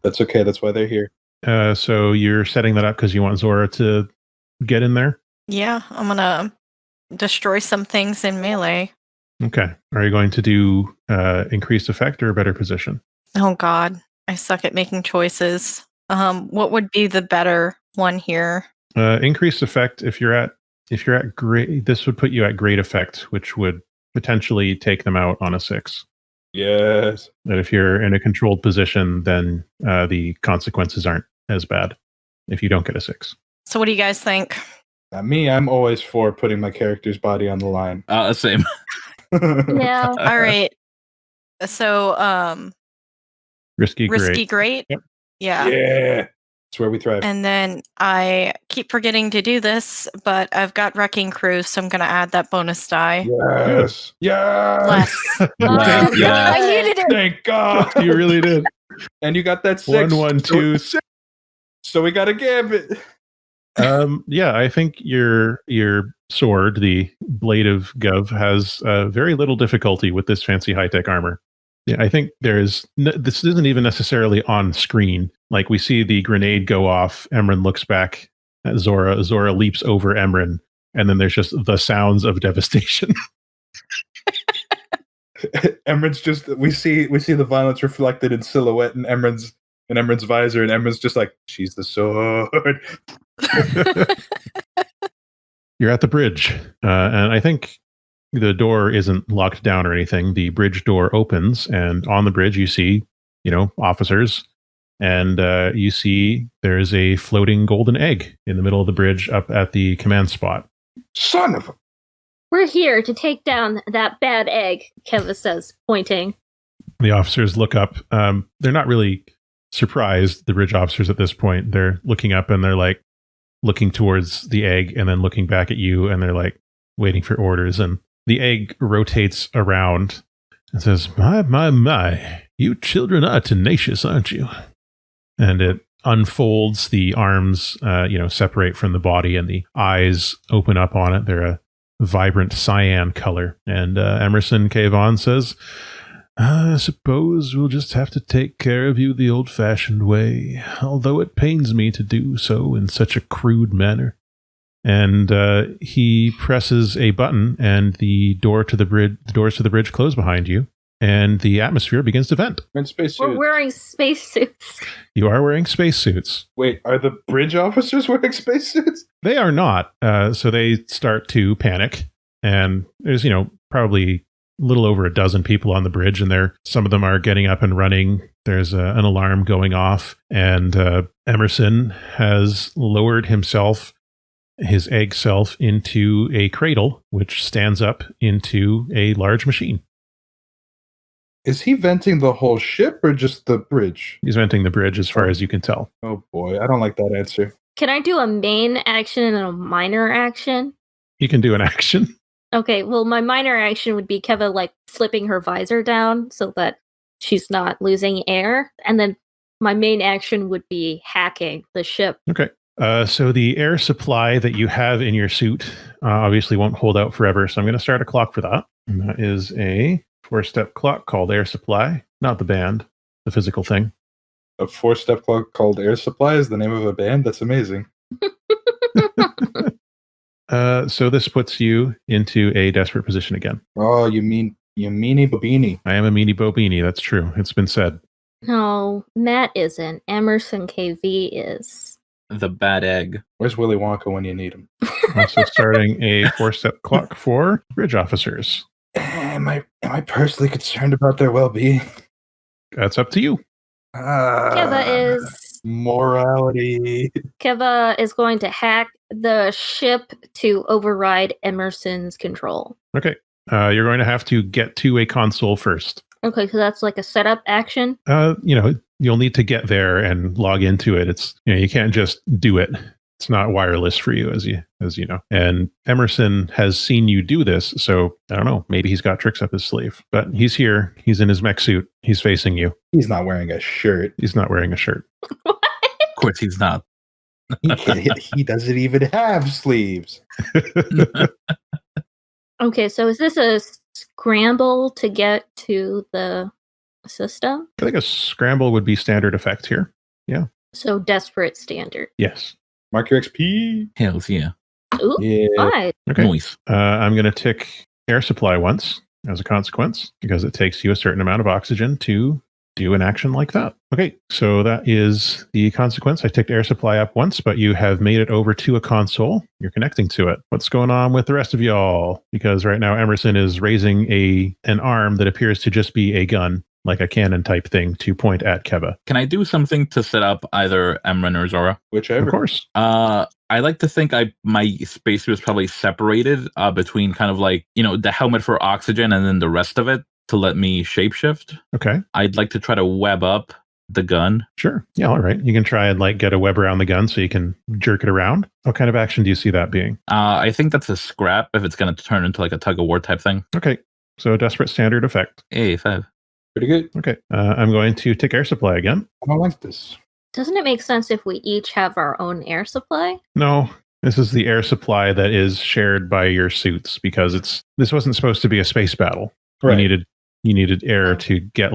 That's okay. That's why they're here. So you're setting that up because you want Zora to get in there? Yeah, I'm gonna destroy some things in melee. Okay. Are you going to do increased effect or a better position? Oh God, I suck at making choices. What would be the better one here? Increased effect. If you're at great, this would put you at great effect, which would potentially take them out on a 6. Yes. And if you're in a controlled position, then the consequences aren't as bad if you don't get a 6. So what do you guys think? Not me. I'm always for putting my character's body on the line. Same. Yeah. All right. So Risky great. Yep. Yeah. Yeah. That's where we thrive. And then I keep forgetting to do this, but I've got Wrecking Crew, so I'm going to add that bonus die. Yes. Yes. Less. Yeah. I needed it. Thank God. You really did. And you got that 6. 1, 1, 2, 6. So we got a gambit. Yeah, I think your sword, the Blade of Gov, has very little difficulty with this fancy high-tech armor. Yeah, I think this isn't even necessarily on screen. Like, we see the grenade go off, Emran looks back at Zora, Zora leaps over Emran, and then there's just the sounds of devastation. Emran's just we see the violence reflected in silhouette in Emran's visor, and Emran's just like, she's the sword. You're at the bridge, and I think the door isn't locked down or anything. The bridge door opens, and on the bridge you see, officers, and you see there's a floating golden egg in the middle of the bridge up at the command spot. Son of a... We're here to take down that bad egg, Keva says, pointing. The officers look up. They're not really surprised, the bridge officers at this point. They're looking up and they're like looking towards the egg and then looking back at you, and they're like waiting for orders. And the egg rotates around and says, My, you children are tenacious, aren't you? And it unfolds, the arms, separate from the body, and the eyes open up on it. They're a vibrant cyan color. And Emerson K. Vaughn says, I suppose we'll just have to take care of you the old-fashioned way, although it pains me to do so in such a crude manner. And he presses a button, and the doors to the bridge close behind you, and the atmosphere begins to vent. We're in spacesuits. We're wearing spacesuits. You are wearing spacesuits. Wait, are the bridge officers wearing spacesuits? They are not. So they start to panic, and there's probably a little over a dozen people on the bridge, and some of them are getting up and running. There's an alarm going off, and Emerson has lowered his egg self, into a cradle, which stands up into a large machine. Is he venting the whole ship or just the bridge? He's venting the bridge as far as you can tell. Oh boy, I don't like that answer. Can I do a main action and a minor action? You can do an action. Okay, well, my minor action would be Keva, like, flipping her visor down so that she's not losing air. And then my main action would be hacking the ship. Okay. So the air supply that you have in your suit obviously won't hold out forever. So I'm going to start a clock for that. And that is a 4-step clock called air supply. Not the band, the physical thing. A 4-step clock called air supply is the name of a band? That's amazing. So this puts you into a desperate position again. Oh, you meanie bobini. I am a meanie bobini. That's true. It's been said. No, Matt isn't. Emerson KV is. The bad egg. Where's Willy Wonka when you need him? Also starting a 4-step clock for bridge officers. Am I personally concerned about their well-being? That's up to you. Keva is. Morality. Keva is going to hack the ship to override Emerson's control. Okay. You're going to have to get to a console first. Okay, so that's like a setup action. you'll need to get there and log into it. It's you can't just do it. It's not wireless for you, as you know. And Emerson has seen you do this, so I don't know. Maybe he's got tricks up his sleeve. But he's here. He's in his mech suit. He's facing you. He's not wearing a shirt. He's not wearing a shirt. Of course, he's not. He doesn't even have sleeves. Okay, so is this a scramble to get to the system? I think a scramble would be standard effect here. So desperate standard. Yes. Mark your XP. Hells yeah. Ooh, Yeah. fine. Okay. Noise. I'm going to tick air supply once as a consequence because it takes you a certain amount of oxygen to do an action like that. Okay, so that is the consequence. I ticked air supply up once, but you have made it over to a console. You're connecting to it. What's going on with the rest of y'all? Because right now Emerson is raising an arm that appears to just be a gun, like a cannon type thing, to point at Keva. Can I do something to set up either Emran or Zora? Whichever. Of course. I like to think my spacesuit is probably separated between kind of like, the helmet for oxygen and then the rest of it to let me shapeshift. Okay. I'd like to try to web up the gun. Sure. Yeah, all right. You can try and get a web around the gun so you can jerk it around. What kind of action do you see that being? I think that's a scrap if it's going to turn into like a tug of war type thing. Okay. So desperate standard effect. Hey, 5. Pretty good. Okay. I'm going to tick air supply again. I don't like this. Doesn't it make sense if we each have our own air supply? No, this is the air supply that is shared by your suits because this wasn't supposed to be a space battle. Right. You needed air to get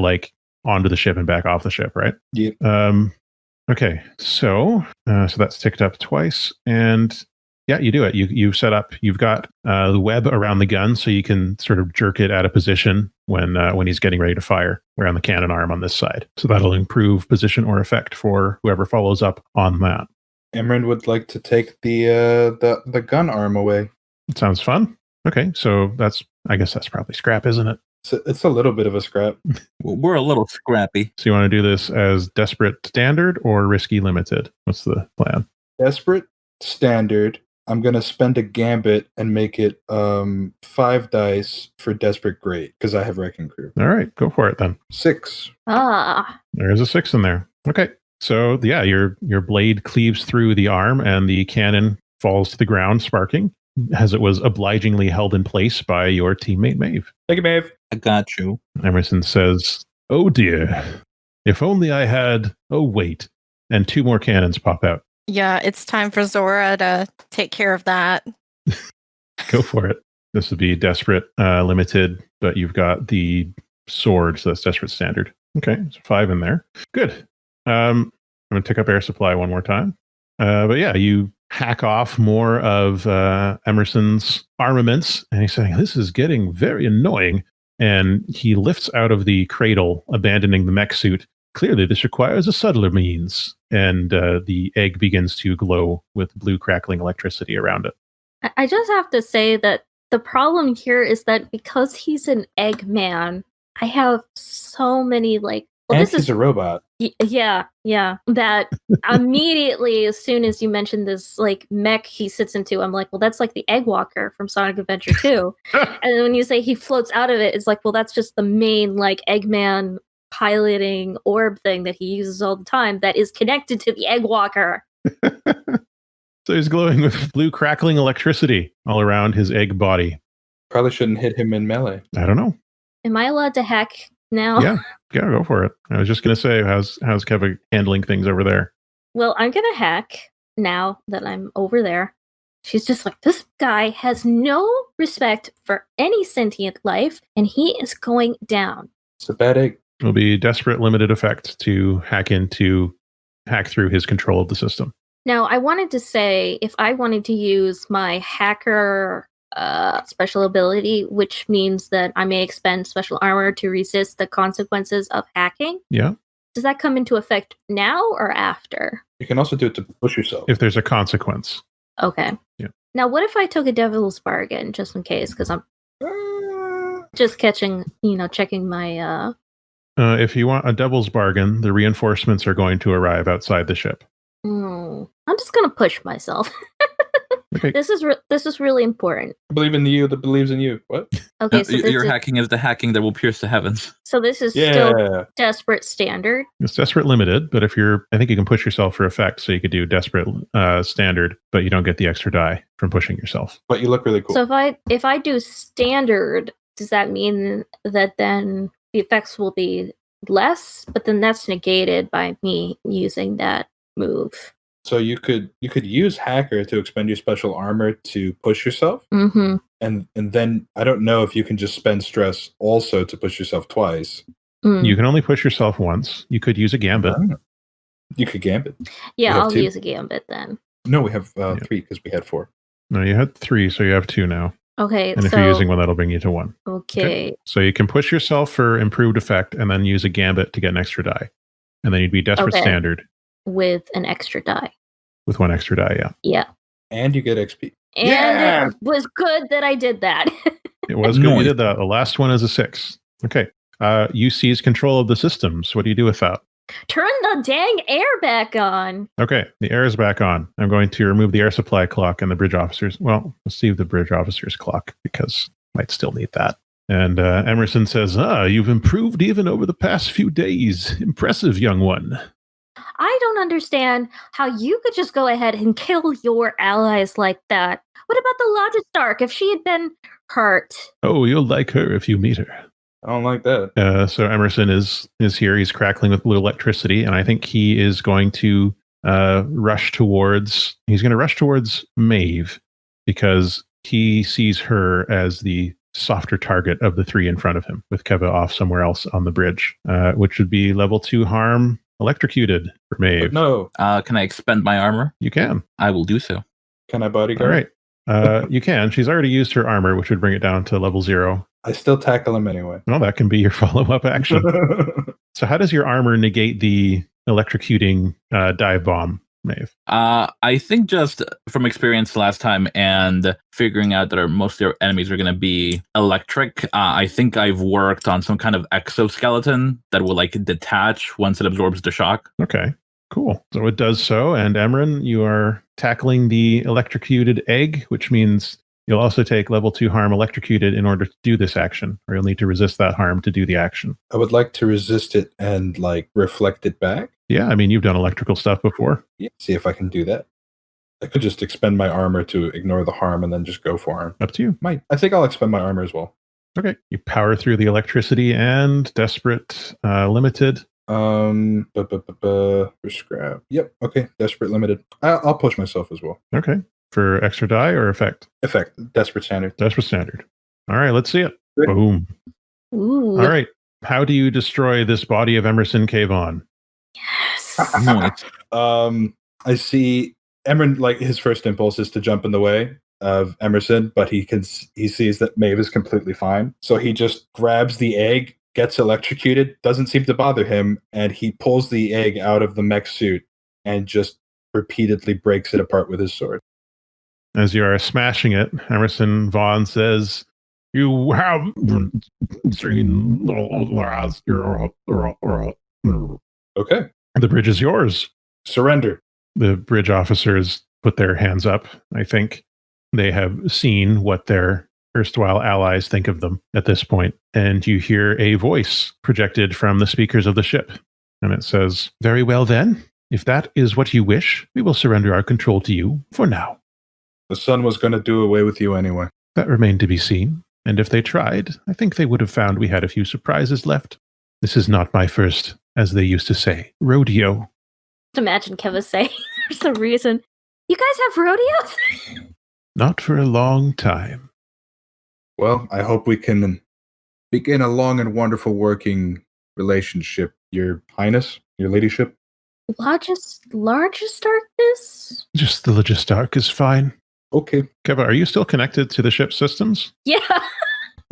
onto the ship and back off the ship, right? Yep. Okay. So that's ticked up twice, and yeah, you do it. You've set up. You've got the web around the gun, so you can sort of jerk it out of position when he's getting ready to fire around the cannon arm on this side. So that'll improve position or effect for whoever follows up on that. Emran would like to take the gun arm away. It sounds fun. Okay, so I guess that's probably scrap, isn't it? It's a little bit of a scrap. We're a little scrappy. So you want to do this as desperate standard or risky limited? What's the plan? Desperate standard. I'm going to spend a gambit and make it 5 dice for desperate great because I have Wrecking Crew. All right, go for it then. 6. There's a 6 in there. Okay. So yeah, your blade cleaves through the arm and the cannon falls to the ground, sparking, as it was obligingly held in place by your teammate Maeve. Thank you, Maeve. I got you. Emerson says, "Oh dear, if only I had." Oh wait, and 2 more cannons pop out. Yeah, it's time for Zora to take care of that. Go for it. This would be desperate, limited, but you've got the sword, so that's desperate standard. Okay, so 5 in there. Good. I'm going to tick up air supply one more time. But yeah, you hack off more of Emerson's armaments, and he's saying, "This is getting very annoying." And he lifts out of the cradle, abandoning the mech suit. "Clearly, this requires a subtler means." And the egg begins to glow with blue crackling electricity around it. I just have to say that the problem here is that because he's an egg man, I have so many and he's a robot. Yeah. That immediately, as soon as you mentioned this mech he sits into, I'm like, well, that's like the Egg Walker from Sonic Adventure 2. And then when you say he floats out of it, it's like, well, that's just the main Eggman piloting orb thing that he uses all the time that is connected to the Egg Walker. So he's glowing with blue crackling electricity all around his egg body. Probably shouldn't hit him in melee. I don't know. Am I allowed to hack now? Yeah, go for it. I was just going to say, how's Keva handling things over there? Well, I'm going to hack now that I'm over there. She's just like, this guy has no respect for any sentient life, and he is going down. It's a bad egg. It'll be desperate limited effect to hack through his control of the system. Now, I wanted to say, if I wanted to use my hacker special ability, which means that I may expend special armor to resist the consequences of hacking. Yeah. Does that come into effect now or after? You can also do it to push yourself. If there's a consequence. Okay. Yeah. Now, what if I took a devil's bargain, just in case? Because I'm just checking my... If you want a devil's bargain, the reinforcements are going to arrive outside the ship. I'm just going to push myself. Okay. This is really important. I believe in the you that believes in you. What? Okay, so Your hacking is the hacking that will pierce the heavens. so this is Yeah. still desperate standard. It's desperate limited, but I think you can push yourself for effect, so you could do desperate standard, but you don't get the extra die from pushing yourself. But you look really cool. So if I do standard, does that mean that then the effects will be less? But then that's negated by me using that move. So you could use hacker to expend your special armor to push yourself, Mm-hmm. and then I don't know if you can just spend stress also to push yourself twice. You can only push yourself once. You could use a gambit. You could gambit. Yeah, have I'll two? use a gambit then. No, we have 3 because we had 4. No, you had 3, so you have 2 now. Okay, And if you're using one, that'll bring you to 1. Okay. So you can push yourself for improved effect and then use a gambit to get an extra die. And then you'd be desperate Okay. standard With an extra die. with 1 extra die, yeah. Yeah. And you get XP. And Yeah! it was good that I did that. It was good you Nice. did that. The last one is a 6. Okay. You seize control of the systems. What do you do with that? Turn the dang air back on. Okay, the air is back on. I'm going to remove the air supply clock and the bridge officers. Well, let's see the bridge officers clock because might still need that. And Emerson says, you've improved even over the past few days. Impressive, young one. I don't understand how you could just go ahead and kill your allies like that. What about the Logistarch if she had been hurt? Oh, you'll like her if you meet her. I don't like that. So Emerson is here. He's crackling with blue electricity, and I think he is going to rush towards Maeve because he sees her as the softer target of the 3 in front of him, with Keva off somewhere else on the bridge, which would be level 2 harm electrocuted for Maeve. But no. Can I expend my armor? You can. I will do so. Can I bodyguard? All right. You can. She's already used her armor, which would bring it down to level 0. I still tackle him anyway. Well, that can be your follow-up action. So how does your armor negate the electrocuting dive bomb, Maeve? I think just from experience last time and figuring out that most of your enemies are going to be electric, I think I've worked on some kind of exoskeleton that will detach once it absorbs the shock. Okay, cool. So it does so. And Emran, you are tackling the electrocuted egg, which means you'll also take level 2 harm electrocuted in order to do this action, or you'll need to resist that harm to do the action. I would like to resist it and reflect it back. Yeah, I mean, you've done electrical stuff before. Yeah, see if I can do that. I could just expend my armor to ignore the harm and then just go for him. Up to you. I think I'll expend my armor as well. Okay. You power through the electricity and desperate limited. For scrap. Yep. Okay. Desperate limited. I'll push myself as well. Okay. For extra die or effect? Effect. Desperate standard. Desperate standard. All right, let's see it. Good. Boom. Ooh. All right. How do you destroy this body of Emerson Kayvon? Yes. Nice. I see Emran, his first impulse is to jump in the way of Emerson, but he sees that Maeve is completely fine. So he just grabs the egg, gets electrocuted, doesn't seem to bother him, and he pulls the egg out of the mech suit and just repeatedly breaks it apart with his sword. As you are smashing it, Emerson Vaughn says, "You have seen the last." Okay. The bridge is yours. Surrender. The bridge officers put their hands up. I think they have seen what their erstwhile allies think of them at this point. And you hear a voice projected from the speakers of the ship. And it says, "Very well then. If that is what you wish, we will surrender our control to you for now." The sun was going to do away with you anyway. That remained to be seen. And if they tried, I think they would have found we had a few surprises left. This is not my first, as they used to say, rodeo. Imagine Keva saying for some reason, "You guys have rodeos?" Not for a long time. Well, I hope we can begin a long and wonderful working relationship, Your Highness, Your Ladyship. Largest darkness? Just the Logistarch is fine. Okay. Keva, are you still connected to the ship systems? Yeah.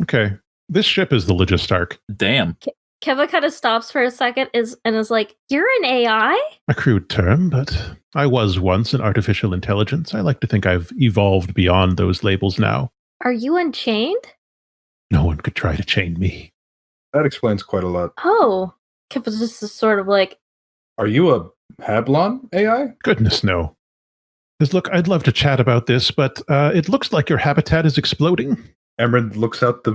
Okay. This ship is the Logistarch. Damn. Keva kind of stops for a second and is like, "You're an AI?" A crude term, but I was once an artificial intelligence. I like to think I've evolved beyond those labels now. Are you unchained? No one could try to chain me. That explains quite a lot. Oh. Keva's just sort of like, Are you a HabLON AI? Goodness, no. Says, look, I'd love to chat about this, but it looks like your habitat is exploding. Emerald looks out.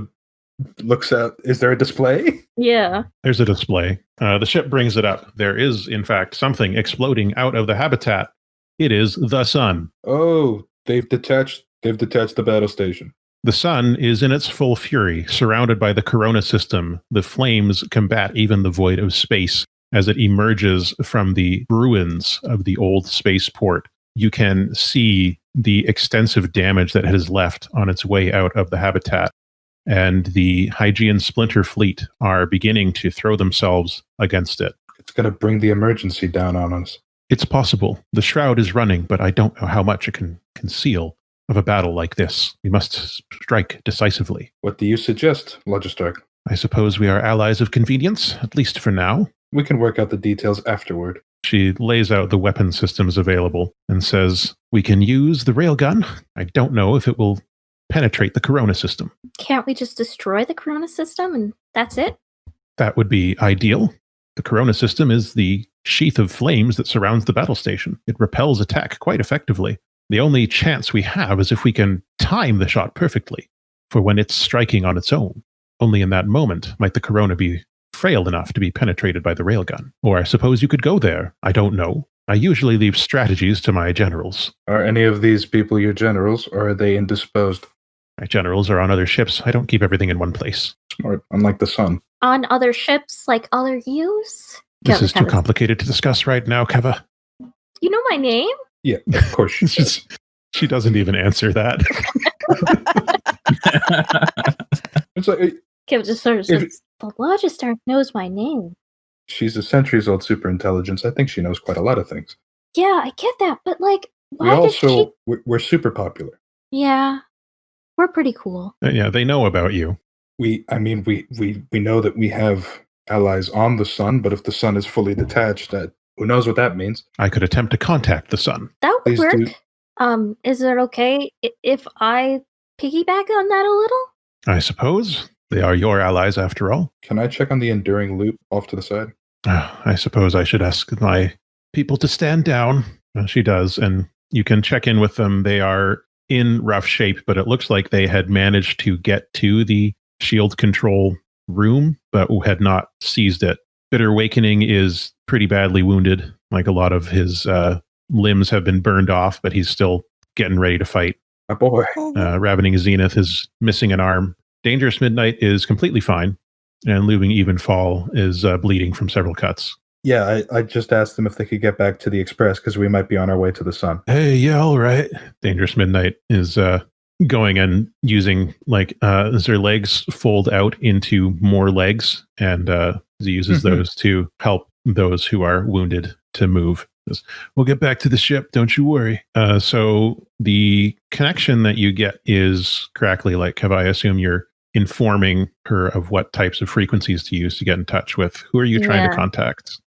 Is there a display? Yeah. There's a display. The ship brings it up. There is, in fact, something exploding out of the habitat. It is the sun. Oh, they've detached the battle station. The sun is in its full fury, surrounded by the corona system. The flames combat even the void of space as it emerges from the ruins of the old spaceport. You can see the extensive damage that it has left on its way out of the habitat. And the Hygean splinter fleet are beginning to throw themselves against it. It's going to bring the emergency down on us. It's possible. The shroud is running, but I don't know how much it can conceal of a battle like this. We must strike decisively. What do you suggest, Logistarch? I suppose we are allies of convenience, at least for now. We can work out the details afterward. She lays out the weapon systems available and says, we can use the railgun. I don't know if it will penetrate the corona system. Can't we just destroy the corona system and that's it? That would be ideal. The corona system is the sheath of flames that surrounds the battle station. It repels attack quite effectively. The only chance we have is if we can time the shot perfectly for when it's striking on its own. Only in that moment might the corona be frail enough to be penetrated by the railgun. Or I suppose you could go there. I don't know. I usually leave strategies to my generals. Are any of these people your generals, or are they indisposed? My generals are on other ships. I don't keep everything in one place. Smart, unlike the sun. On other ships, like other views? This is too complicated to discuss right now, Keva. You know my name? Yeah, of course she does. She doesn't even answer that. It's like, Kev just sort of says, the Logistarch knows my name. she's a centuries-old superintelligence. I think she knows quite a lot of things. Yeah, I get that, but like, We also, we're super popular. Yeah, we're pretty cool. Yeah, they know about you. We know that we have allies on the sun, but if the sun is fully detached, who knows what that means? I could attempt to contact the sun. That would Please work. do. Is it okay if I piggyback on that a little? I suppose. They are your allies after all. Can I check on the enduring loop off to the side? I suppose I should ask my people to stand down. She does, and you can check in with them. They are in rough shape, but it looks like they had managed to get to the shield control room, but had not seized it. Bitter Awakening is pretty badly wounded. Like a lot of his limbs have been burned off, but he's still getting ready to fight. My boy. Ravening Zenith is missing an arm. Dangerous Midnight is completely fine, and Looming Evenfall is bleeding from several cuts. Yeah, I just asked them if they could get back to the express because we might be on our way to the sun. Hey, yeah, all right. Dangerous Midnight is going and using, as her legs fold out into more legs, and he uses those to help those who are wounded to move. We'll get back to the ship, don't you worry. So the connection that you get is crackly, like, have I assume you're informing her of what types of frequencies to use to get in touch with. Who are you trying to contact?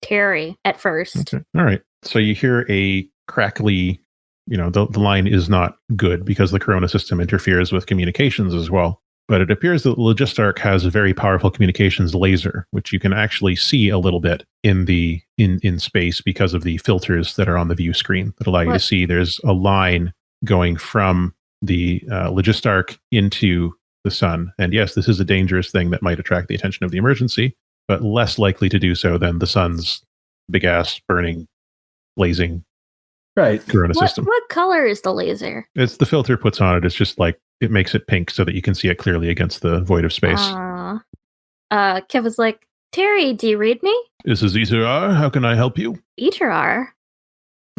Terry, at first. Okay. All right. So you hear a crackly, the line is not good because the corona system interferes with communications as well. But it appears that Logistarch has a very powerful communications laser, which you can actually see a little bit in space because of the filters that are on the view screen that allow you to see there's a line going from the Logistarch into the sun. And yes, this is a dangerous thing that might attract the attention of the emergency, but less likely to do so than the sun's big ass burning, blazing corona system. What color is the laser? It's the filter puts on it. It's just like it makes it pink so that you can see it clearly against the void of space. Kevin's like, Terry, do you read me? This is Eterar. How can I help you? Eterar.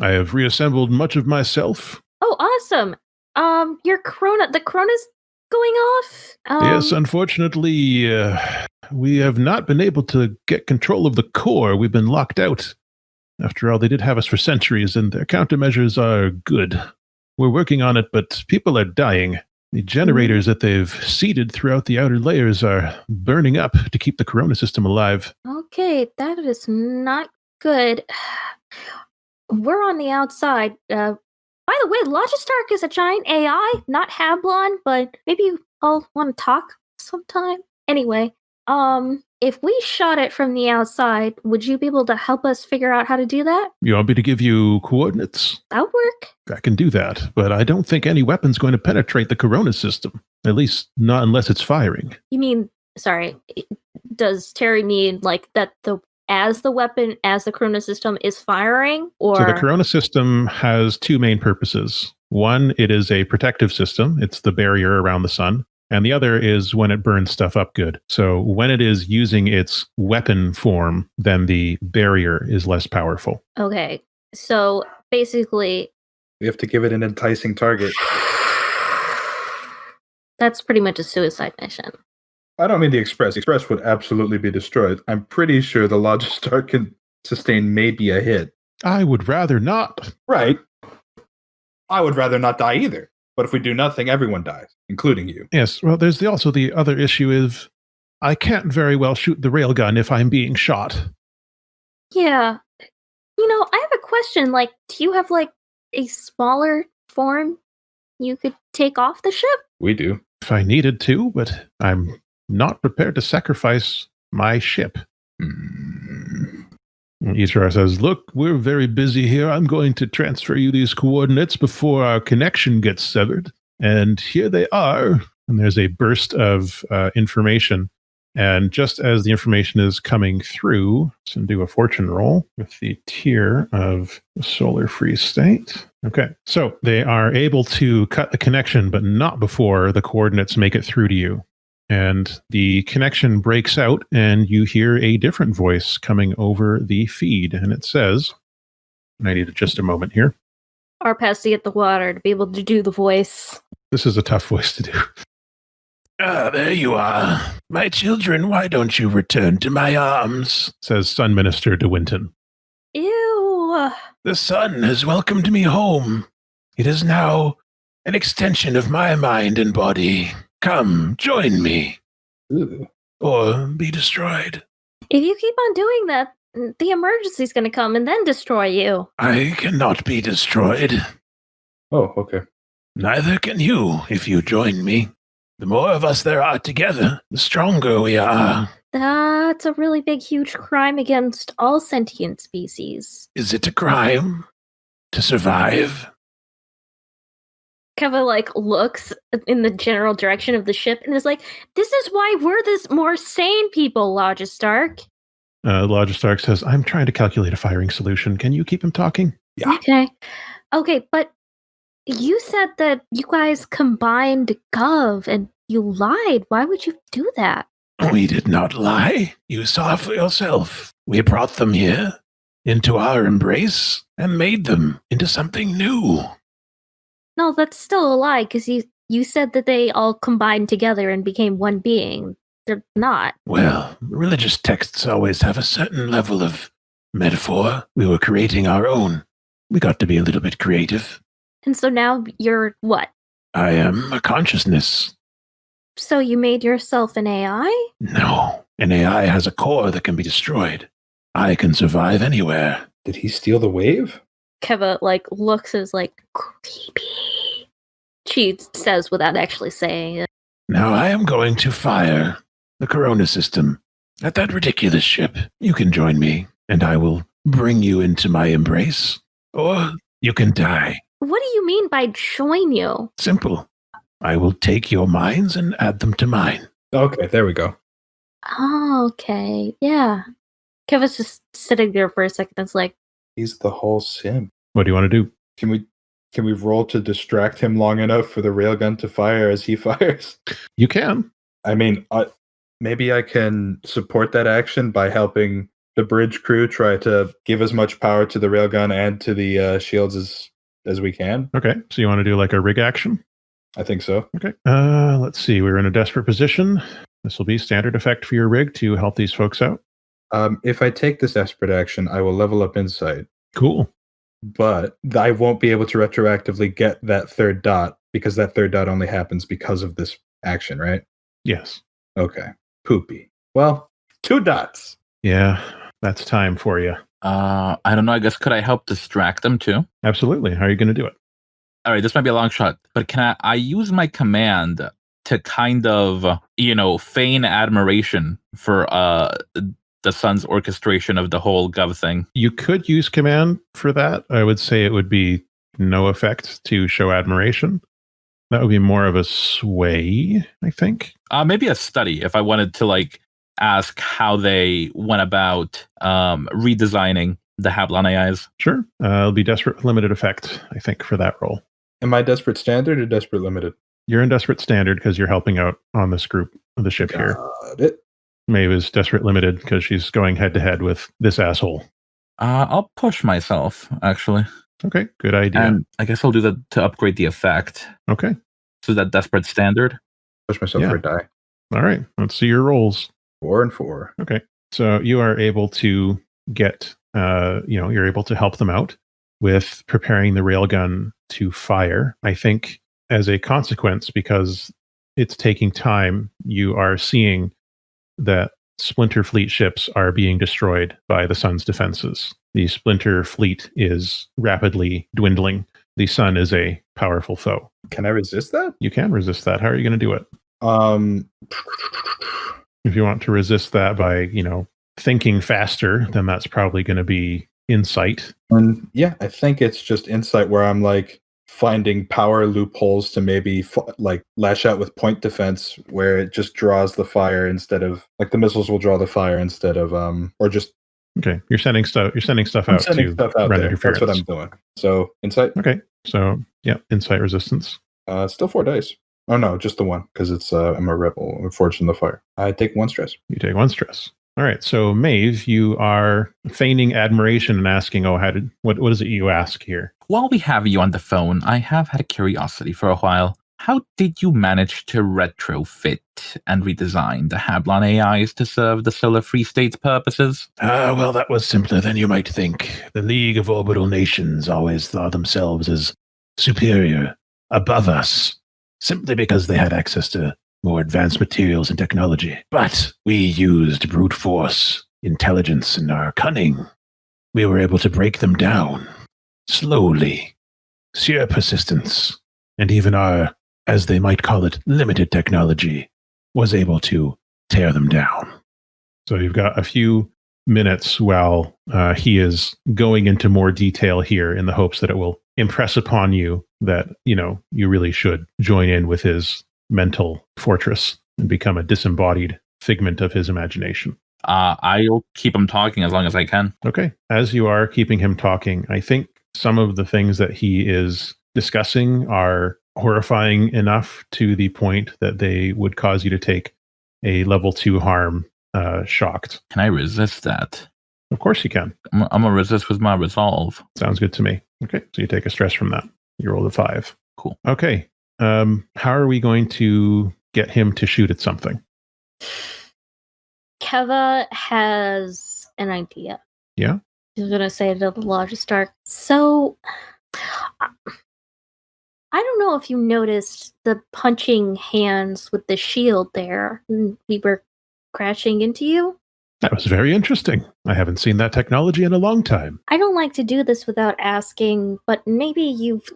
I have reassembled much of myself. Oh, awesome. The corona's going off? Yes, unfortunately, we have not been able to get control of the core. We've been locked out. After all, they did have us for centuries, and their countermeasures are good. We're working on it, but people are dying. The generators that they've seeded throughout the outer layers are burning up to keep the corona system alive. Okay, that is not good. We're on the outside. By the way, Logistarch is a giant AI, not HabLON, but maybe I'll want to talk sometime. Anyway, if we shot it from the outside, would you be able to help us figure out how to do that? You want me to give you coordinates? That would work. I can do that, but I don't think any weapon's going to penetrate the corona system. At least not unless it's firing. You mean, sorry, does Terry mean like that as the weapon, as the corona system is firing? Or So the corona system has two main purposes. One, it is a protective system. It's the barrier around the sun. And the other is when it burns stuff up good. So when it is using its weapon form, then the barrier is less powerful. Okay, so basically, We have to give it an enticing target. that's pretty much a suicide mission. I don't mean the Express. The Express would absolutely be destroyed. I'm pretty sure the Logistarch can sustain maybe a hit. I would rather not. Right. I would rather not die either. But if we do nothing, everyone dies, including you. Yes, well, there's also the other issue is I can't very well shoot the railgun if I'm being shot. Yeah. I have a question. Like, do you have like a smaller form you could take off the ship? We do. If I needed to, but I'm not prepared to sacrifice my ship. Isra says, look, we're very busy here. I'm going to transfer you these coordinates before our connection gets severed. And here they are. And there's a burst of information. And just as the information is coming through, let's do a fortune roll with the tier of the solar free state. Okay, so they are able to cut the connection, but not before the coordinates make it through to you. And the connection breaks out, and you hear a different voice coming over the feed. And it says, and I need just a moment here. Arp has to get the water to be able to do the voice. This is a tough voice to do. Ah, there you are. My children, why don't you return to my arms? Says Sun Minister de Winton. Ew. The sun has welcomed me home. It is now an extension of my mind and body. Come, join me. Ooh. Or be destroyed. If you keep on doing that, the emergency's going to come and then destroy you. I cannot be destroyed. Oh, okay. Neither can you if you join me. The more of us there are together, the stronger we are. That's a really big, huge crime against all sentient species. Is it a crime to survive? Keva looks in the general direction of the ship and is like, "This is why we're this more sane people, Logistarch." Logistarch says, I'm trying to calculate a firing solution. Can you keep him talking? Yeah. Okay, but you said that you guys combined Gov and you lied. Why would you do that? We did not lie. You saw for yourself. We brought them here into our embrace and made them into something new. No, that's still a lie, because you said that they all combined together and became one being. They're not. Well, religious texts always have a certain level of metaphor. We were creating our own. We got to be a little bit creative. And so now you're what? I am a consciousness. So you made yourself an AI? No, an AI has a core that can be destroyed. I can survive anywhere. Did he steal the wave? Keva looks as creepy. She says without actually saying it. Now I am going to fire the Corona system at that ridiculous ship. You can join me, and I will bring you into my embrace, or you can die. What do you mean by join you? Simple. I will take your minds and add them to mine. Okay, there we go. Oh, okay. Yeah. Keva's just sitting there for a second. It's like, He's the whole sim. What do you want to do? Can we roll to distract him long enough for the railgun to fire as he fires? You can. I mean, maybe I can support that action by helping the bridge crew try to give as much power to the railgun and to the shields as we can. Okay, so you want to do like a rig action? I think so. Okay. Let's see. We're in a desperate position. This will be standard effect for your rig to help these folks out. If I take this desperate action, I will level up insight. Cool. But I won't be able to retroactively get that third dot because that third dot only happens because of this action, right? Yes. Okay. Poopy. Well, 2 dots. Yeah, that's time for you. I don't know. I guess could I help distract them too? Absolutely. How are you going to do it? All right, this might be a long shot, but can I use my command to kind of, feign admiration for the sun's orchestration of the whole Gov thing. You could use command for that. I would say it would be no effect to show admiration. That would be more of a sway, I think. Maybe a study if I wanted to ask how they went about redesigning the HabLON AIs. Sure. It'll be desperate limited effect, I think, for that role. Am I desperate standard or desperate limited? You're in desperate standard because you're helping out on this group of the ship here. Got it. Maeve is desperate limited because she's going head to head with this asshole. I'll push myself, actually. Okay, good idea. And I guess I'll do that to upgrade the effect. Okay. So that desperate standard. Push myself Yeah. for a die. All right. Let's see your rolls. 4 and 4. Okay. So you are able to get, you're able to help them out with preparing the railgun to fire. I think as a consequence, because it's taking time, you are seeing that Splinter Fleet ships are being destroyed by the Sun's defenses. The Splinter Fleet is rapidly dwindling. The Sun is a powerful foe. Can I resist that? You can resist that. How are you going to do it? If you want to resist that by, thinking faster, then that's probably going to be insight. And yeah, I think it's just insight where I'm finding power loopholes to maybe lash out with point defense where it just draws the fire instead of the missiles will draw the fire instead of or just Okay, you're sending stuff out sending to stuff out run there. interference. That's what I'm doing. So insight. Okay, so yeah, insight resistance. Still 4 dice. Oh no, just the one because it's I'm a rebel. I'm forged in the fire. I take 1 stress. You take 1 stress. All right, so Maeve, you are feigning admiration and asking, what is it you ask here? While we have you on the phone, I have had a curiosity for a while. How did you manage to retrofit and redesign the HabLON AIs to serve the Solar Free State's purposes? Well, that was simpler than you might think. The League of Orbital Nations always thought themselves as superior, above us, simply because they had access to more advanced materials and technology. But we used brute force, intelligence, and our cunning. We were able to break them down, slowly, sheer persistence, and even our, as they might call it, limited technology, was able to tear them down. So you've got a few minutes while he is going into more detail here in the hopes that it will impress upon you that, you really should join in with his mental fortress and become a disembodied figment of his imagination. I'll keep him talking as long as I can. Okay. As you are keeping him talking, I think some of the things that he is discussing are horrifying enough to the point that they would cause you to take a level 2 harm shocked. Can I resist that? Of course you can. I'm going to resist with my resolve. Sounds good to me. Okay. So you take a stress from that. You rolled a 5. Cool. Okay. How are we going to get him to shoot at something? Keva has an idea. Yeah? He's going to say to the Logistarch, so I don't know if you noticed the punching hands with the shield there. We were crashing into you. That was very interesting. I haven't seen that technology in a long time. I don't like to do this without asking, but maybe you've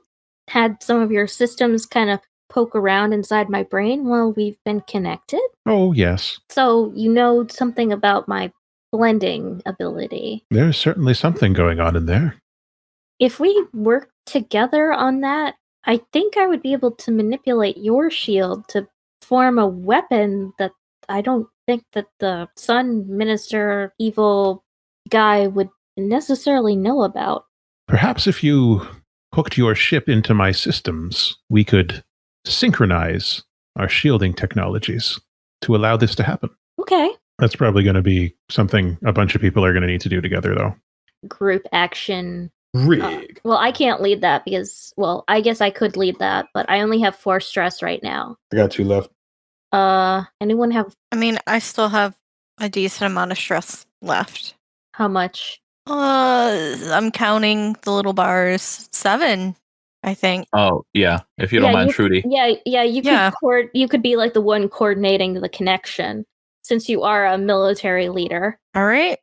had some of your systems kind of poke around inside my brain while we've been connected. Oh, yes. So you know something about my blending ability. There's certainly something going on in there. If we work together on that, I think I would be able to manipulate your shield to form a weapon that I don't think that the Sun Minister evil guy would necessarily know about. Perhaps if you hooked your ship into my systems, we could synchronize our shielding technologies to allow this to happen. Okay. That's probably going to be something a bunch of people are going to need to do together, though. Group action. Rig. Well, I can't lead that because, I guess I could lead that, but I only have 4 stress right now. I got 2 left. Anyone have I mean, I still have a decent amount of stress left. how much? I'm counting the little bars. 7, I think. Oh, yeah. If you don't mind, Trudy. You could be like the one coordinating the connection since you are a military leader. All right,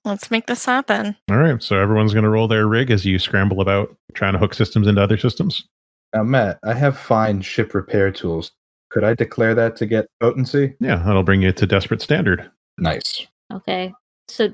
let's make this happen. All right, so everyone's going to roll their rig as you scramble about trying to hook systems into other systems. Now, Matt, I have fine ship repair tools. Could I declare that to get potency? Yeah, that'll bring you to desperate standard. Nice. Okay. So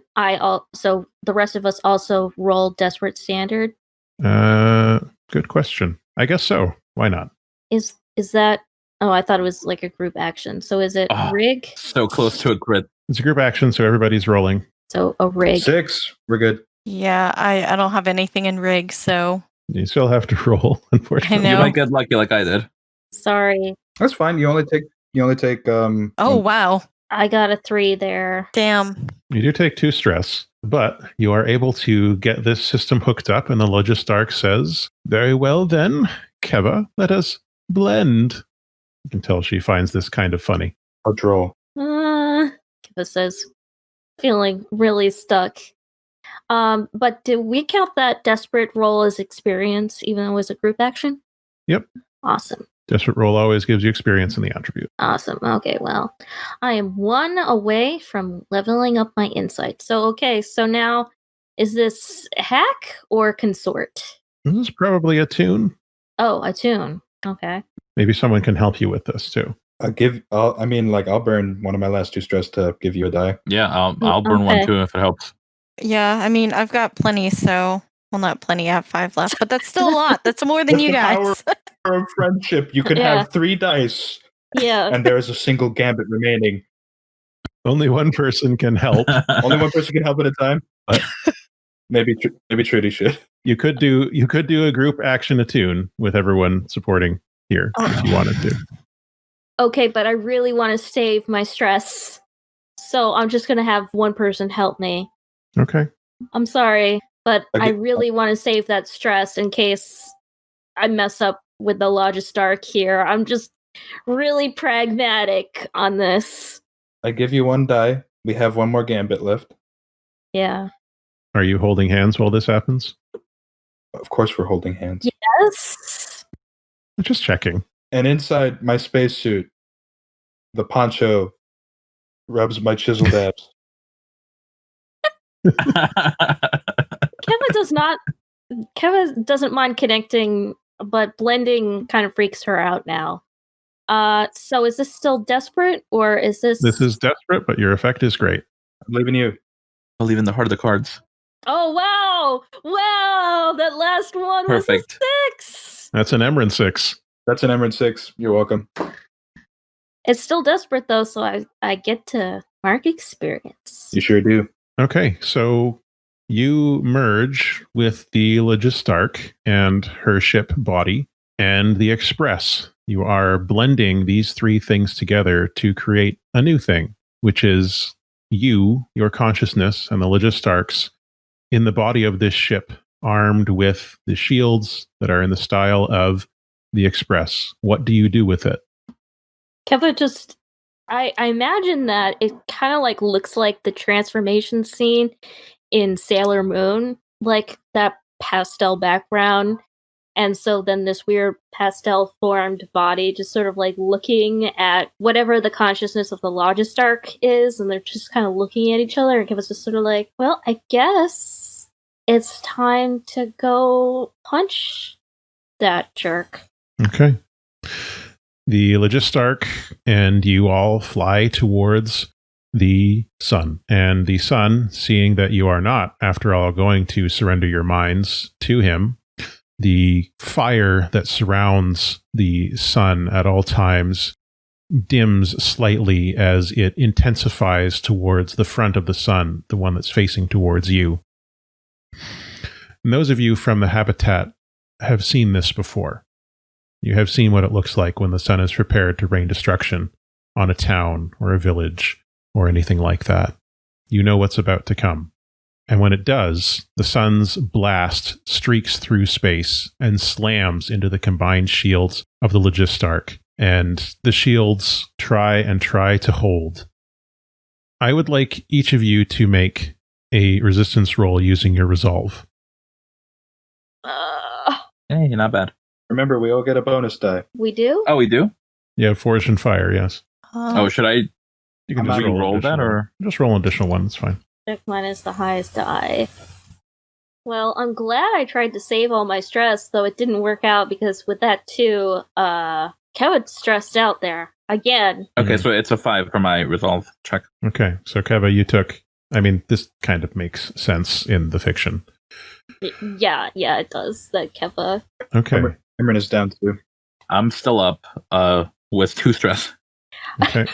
so the rest of us also roll desperate standard. Good question. I guess so. Why not? Is that? Oh, I thought it was like a group action. So is it rig? So close to a crit. It's a group action, so everybody's rolling. So a rig. 6. We're good. Yeah, I don't have anything in rig, so You still have to roll, unfortunately. I You know. might get lucky like I did. Sorry, That's fine. You only take Oh wow. I got a 3 there. Damn. You do take 2 stress, but you are able to get this system hooked up, and the Logistarch says, "Very well then, Keva, let us blend." You can tell she finds this kind of funny. a droll. Kiva says, feeling really stuck. But did we count that desperate roll as experience, even though it was a group action? Yep. Awesome. Desperate roll always gives you experience in the attribute. Awesome. Okay, well, I am 1 away from leveling up my insight. So now, is this hack or consort? This is probably a tune. Oh, a tune. Okay. Maybe someone can help you with this too. I'll burn one of my last 2 stress to give you a die. Yeah, I'll burn one Okay. too if it helps. Yeah, I mean I've got plenty, so well not plenty, I have 5 left, but that's still a lot. That's more than That's you the guys. power of friendship. You could Yeah. have 3 dice, Yeah. and there is a single gambit remaining. Only one person can help. Only one person can help at a time. What? Maybe Trudy should. You could do a group action attune with everyone supporting here if you wanted to. Okay, but I really want to save my stress. So I'm just going to have one person help me. Okay. I'm sorry, but Okay. I really want to save that stress in case I mess up with the Logistarch here. I'm just really pragmatic on this. I give you 1 die. We have 1 more gambit left. Yeah. Are you holding hands while this happens? Of course, we're holding hands. Yes. Just checking. And inside my spacesuit, the poncho rubs my chiseled abs. Keva doesn't mind connecting, but blending kind of freaks her out now. So is this still desperate, or is this? This is desperate, but your effect is great. I'm leaving you. I'll leave in the heart of the cards. Oh wow! Wow, that last one Perfect. was a 6. That's an Emerald 6. That's an Emerald 6. You're welcome. It's still desperate though, so I get to mark experience. You sure do. Okay, so you merge with the Logistarch and her ship body and the Express. You are blending these 3 things together to create a new thing, which is you, your consciousness, and the Logistarchs in the body of this ship, armed with the shields that are in the style of the Express. What do you do with it? Keva just I imagine that it kind of like looks like the transformation scene in Sailor Moon, like that pastel background. And so then this weird pastel formed body just sort of like looking at whatever the consciousness of the Logistarch is, and they're just kind of looking at each other, and Keva's just sort of like, well, I guess it's time to go punch that jerk. Okay. The Logistarch and you all fly towards the sun. And the sun, seeing that you are not, after all, going to surrender your minds to him, the fire that surrounds the sun at all times dims slightly as it intensifies towards the front of the sun, the one that's facing towards you. And those of you from the habitat have seen this before. You have seen what it looks like when the sun is prepared to rain destruction on a town or a village or anything like that. You know what's about to come. And when it does, the sun's blast streaks through space and slams into the combined shields of the Logistarch, and the shields try to hold. I would like each of you to make a resistance roll using your resolve. Hey, not bad. Remember, we all get a bonus die. We do? Oh, we do? You have Forge and Fire, yes. Oh, should I You can I'm just not roll that, additional- or? Just roll an additional one, it's fine. Check mine is the highest die. Well, I'm glad I tried to save all my stress, though it didn't work out because with that too, Kevin's stressed out there again. Okay, so it's a 5 for my resolve check. Okay, so Keva, you took... I mean, this kind of makes sense in the fiction. Yeah, it does. That Keva. Okay. Imran is down too. I'm still up with 2 stress. Okay.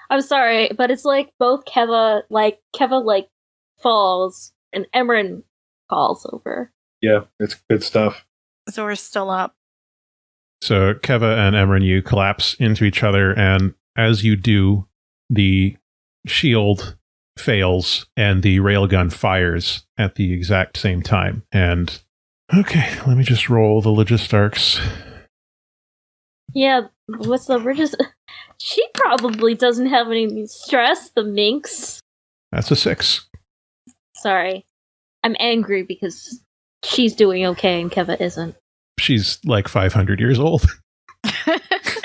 I'm sorry, but it's like both Keva falls and Emran falls over. Yeah, it's good stuff. Zora's still up. So Keva and Emran, you collapse into each other, and as you do, the shield fails and the railgun fires at the exact same time. And okay, let me just roll the Logistarchs. Yeah, what's the She probably doesn't have any stress, the minx. That's a 6. Sorry. I'm angry because she's doing okay and Keva isn't. She's like 500 years old.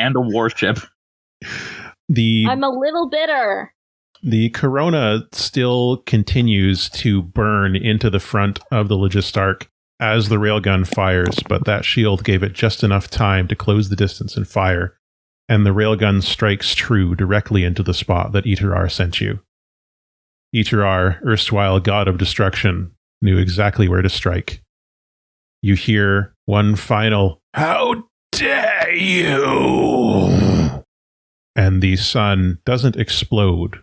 And a warship. I'm a little bitter. The corona still continues to burn into the front of the Logistarch as the railgun fires, but that shield gave it just enough time to close the distance and fire, and the railgun strikes true directly into the spot that Iterar sent you. Iterar, erstwhile god of destruction, knew exactly where to strike. You hear one final, "How dare you!" And the sun doesn't explode,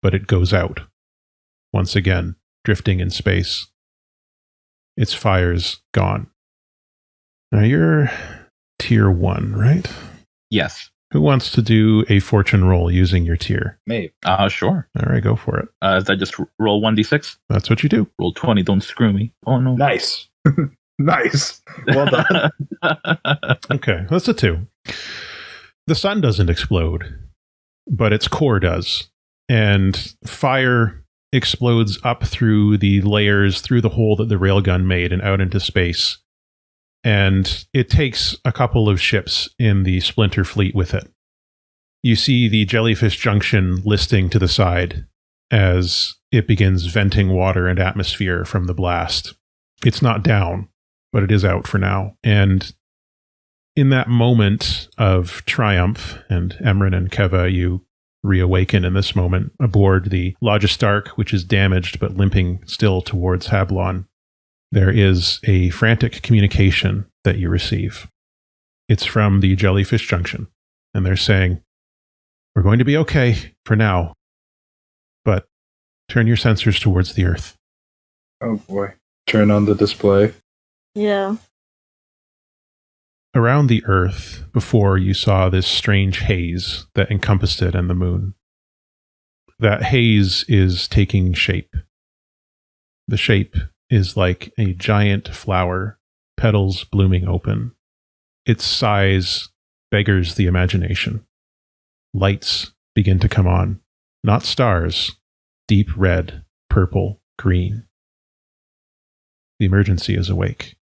but it goes out. Once again, drifting in space. Its fire's gone. Now you're tier 1, right? Yes. Who wants to do a fortune roll using your tier? Me. Sure. All right, go for it. Did I just roll 1d6? That's what you do. Roll 20, don't screw me. Oh, no. Nice. Nice. Well done. Okay, that's a 2. The sun doesn't explode, but its core does. And fire explodes up through the layers, through the hole that the railgun made and out into space. And it takes a couple of ships in the Splinter Fleet with it. You see the Jellyfish Junction listing to the side as it begins venting water and atmosphere from the blast. It's not down, but it is out for now. And in that moment of triumph, and Emran and Keva, you reawaken in this moment aboard the Logistarch, which is damaged but limping still towards HabLON. There is a frantic communication that you receive. It's from the Jellyfish Junction, and they're saying, "We're going to be okay for now, but turn your sensors towards the Earth." Oh boy. Turn on the display. Yeah. Around the Earth, before you saw this strange haze that encompassed it and the moon. That haze is taking shape. The shape is like a giant flower, petals blooming open. Its size beggars the imagination. Lights begin to come on. Not stars, deep red, purple, green. The emergency is awake,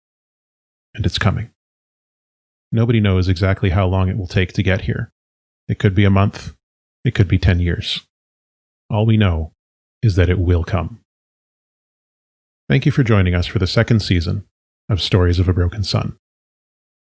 and it's coming. Nobody knows exactly how long it will take to get here. It could be a month. It could be 10 years. All we know is that it will come. Thank you for joining us for the second season of Stories of a Broken Sun.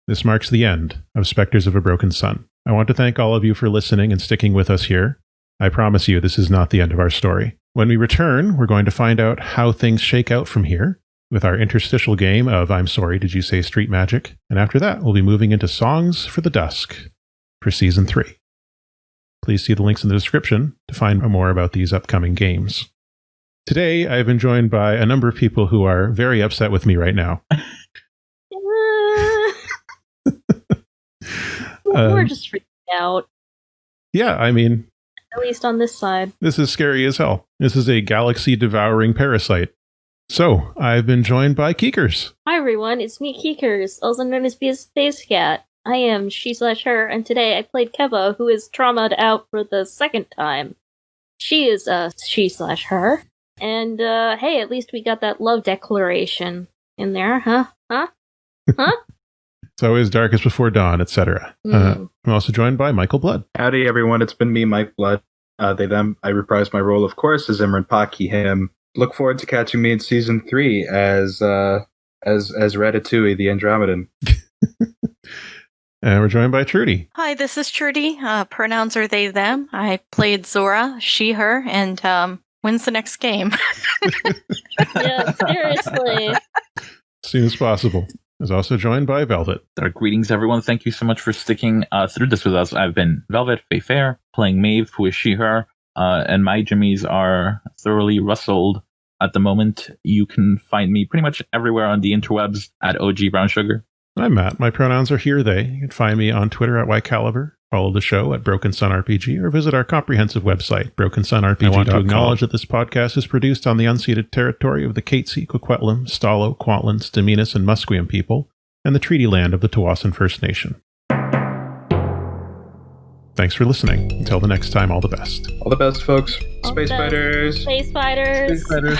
This marks the end of Specters of a Broken Sun. I want to thank all of you for listening and sticking with us here. I promise you this is not the end of our story. When we return, we're going to find out how things shake out from here with our interstitial game of I'm Sorry, Did You Say Street Magic? And after that, we'll be moving into Songs for the Dusk for Season 3. Please see the links in the description to find more about these upcoming games. Today, I've been joined by a number of people who are very upset with me right now. We're just freaking out. Yeah, I mean... At least on this side. This is scary as hell. This is a galaxy-devouring parasite. So, I've been joined by Keekers. Hi everyone, it's me Keekers, also known as Space Cat. I am she/her, and today I played Keva, who is traumatized out for the second time. She is she/her. And, hey, at least we got that love declaration in there, huh? It's always darkest before dawn, etc. I'm also joined by Michael Blood. Howdy, everyone. It's been me, Mike Blood. They, them. I reprise my role, of course, as Imran Pak, he, him. Look forward to catching me in Season 3 as Ratatouille, the Andromedan. And we're joined by Trudy. Hi, this is Trudy. Pronouns are they, them. I played Zora, she, her, and when's the next game? Yeah, seriously. As soon as possible. Is also joined by Velvet. Greetings, everyone. Thank you so much for sticking through this with us. I've been Velvet Faye Fair, playing Maeve, who is she, her, and my jimmies are thoroughly rustled at the moment. You can find me pretty much everywhere on the interwebs at OG Brown Sugar. I'm Matt. My pronouns are here, they. You can find me on Twitter at YCaliber, follow the show at Broken Sun RPG, or visit our comprehensive website, brokensunrpg.com. I want to acknowledge that this podcast is produced on the unceded territory of the Katzie, Kwikwetlem, Stalo, Kwantlen, Stz'uminus, and Musqueam people, and the treaty land of the Tsawwassen First Nation. Thanks for listening. Until the next time, all the best. All the best, folks. All Space the best. Fighters. Space fighters. Space Fighters.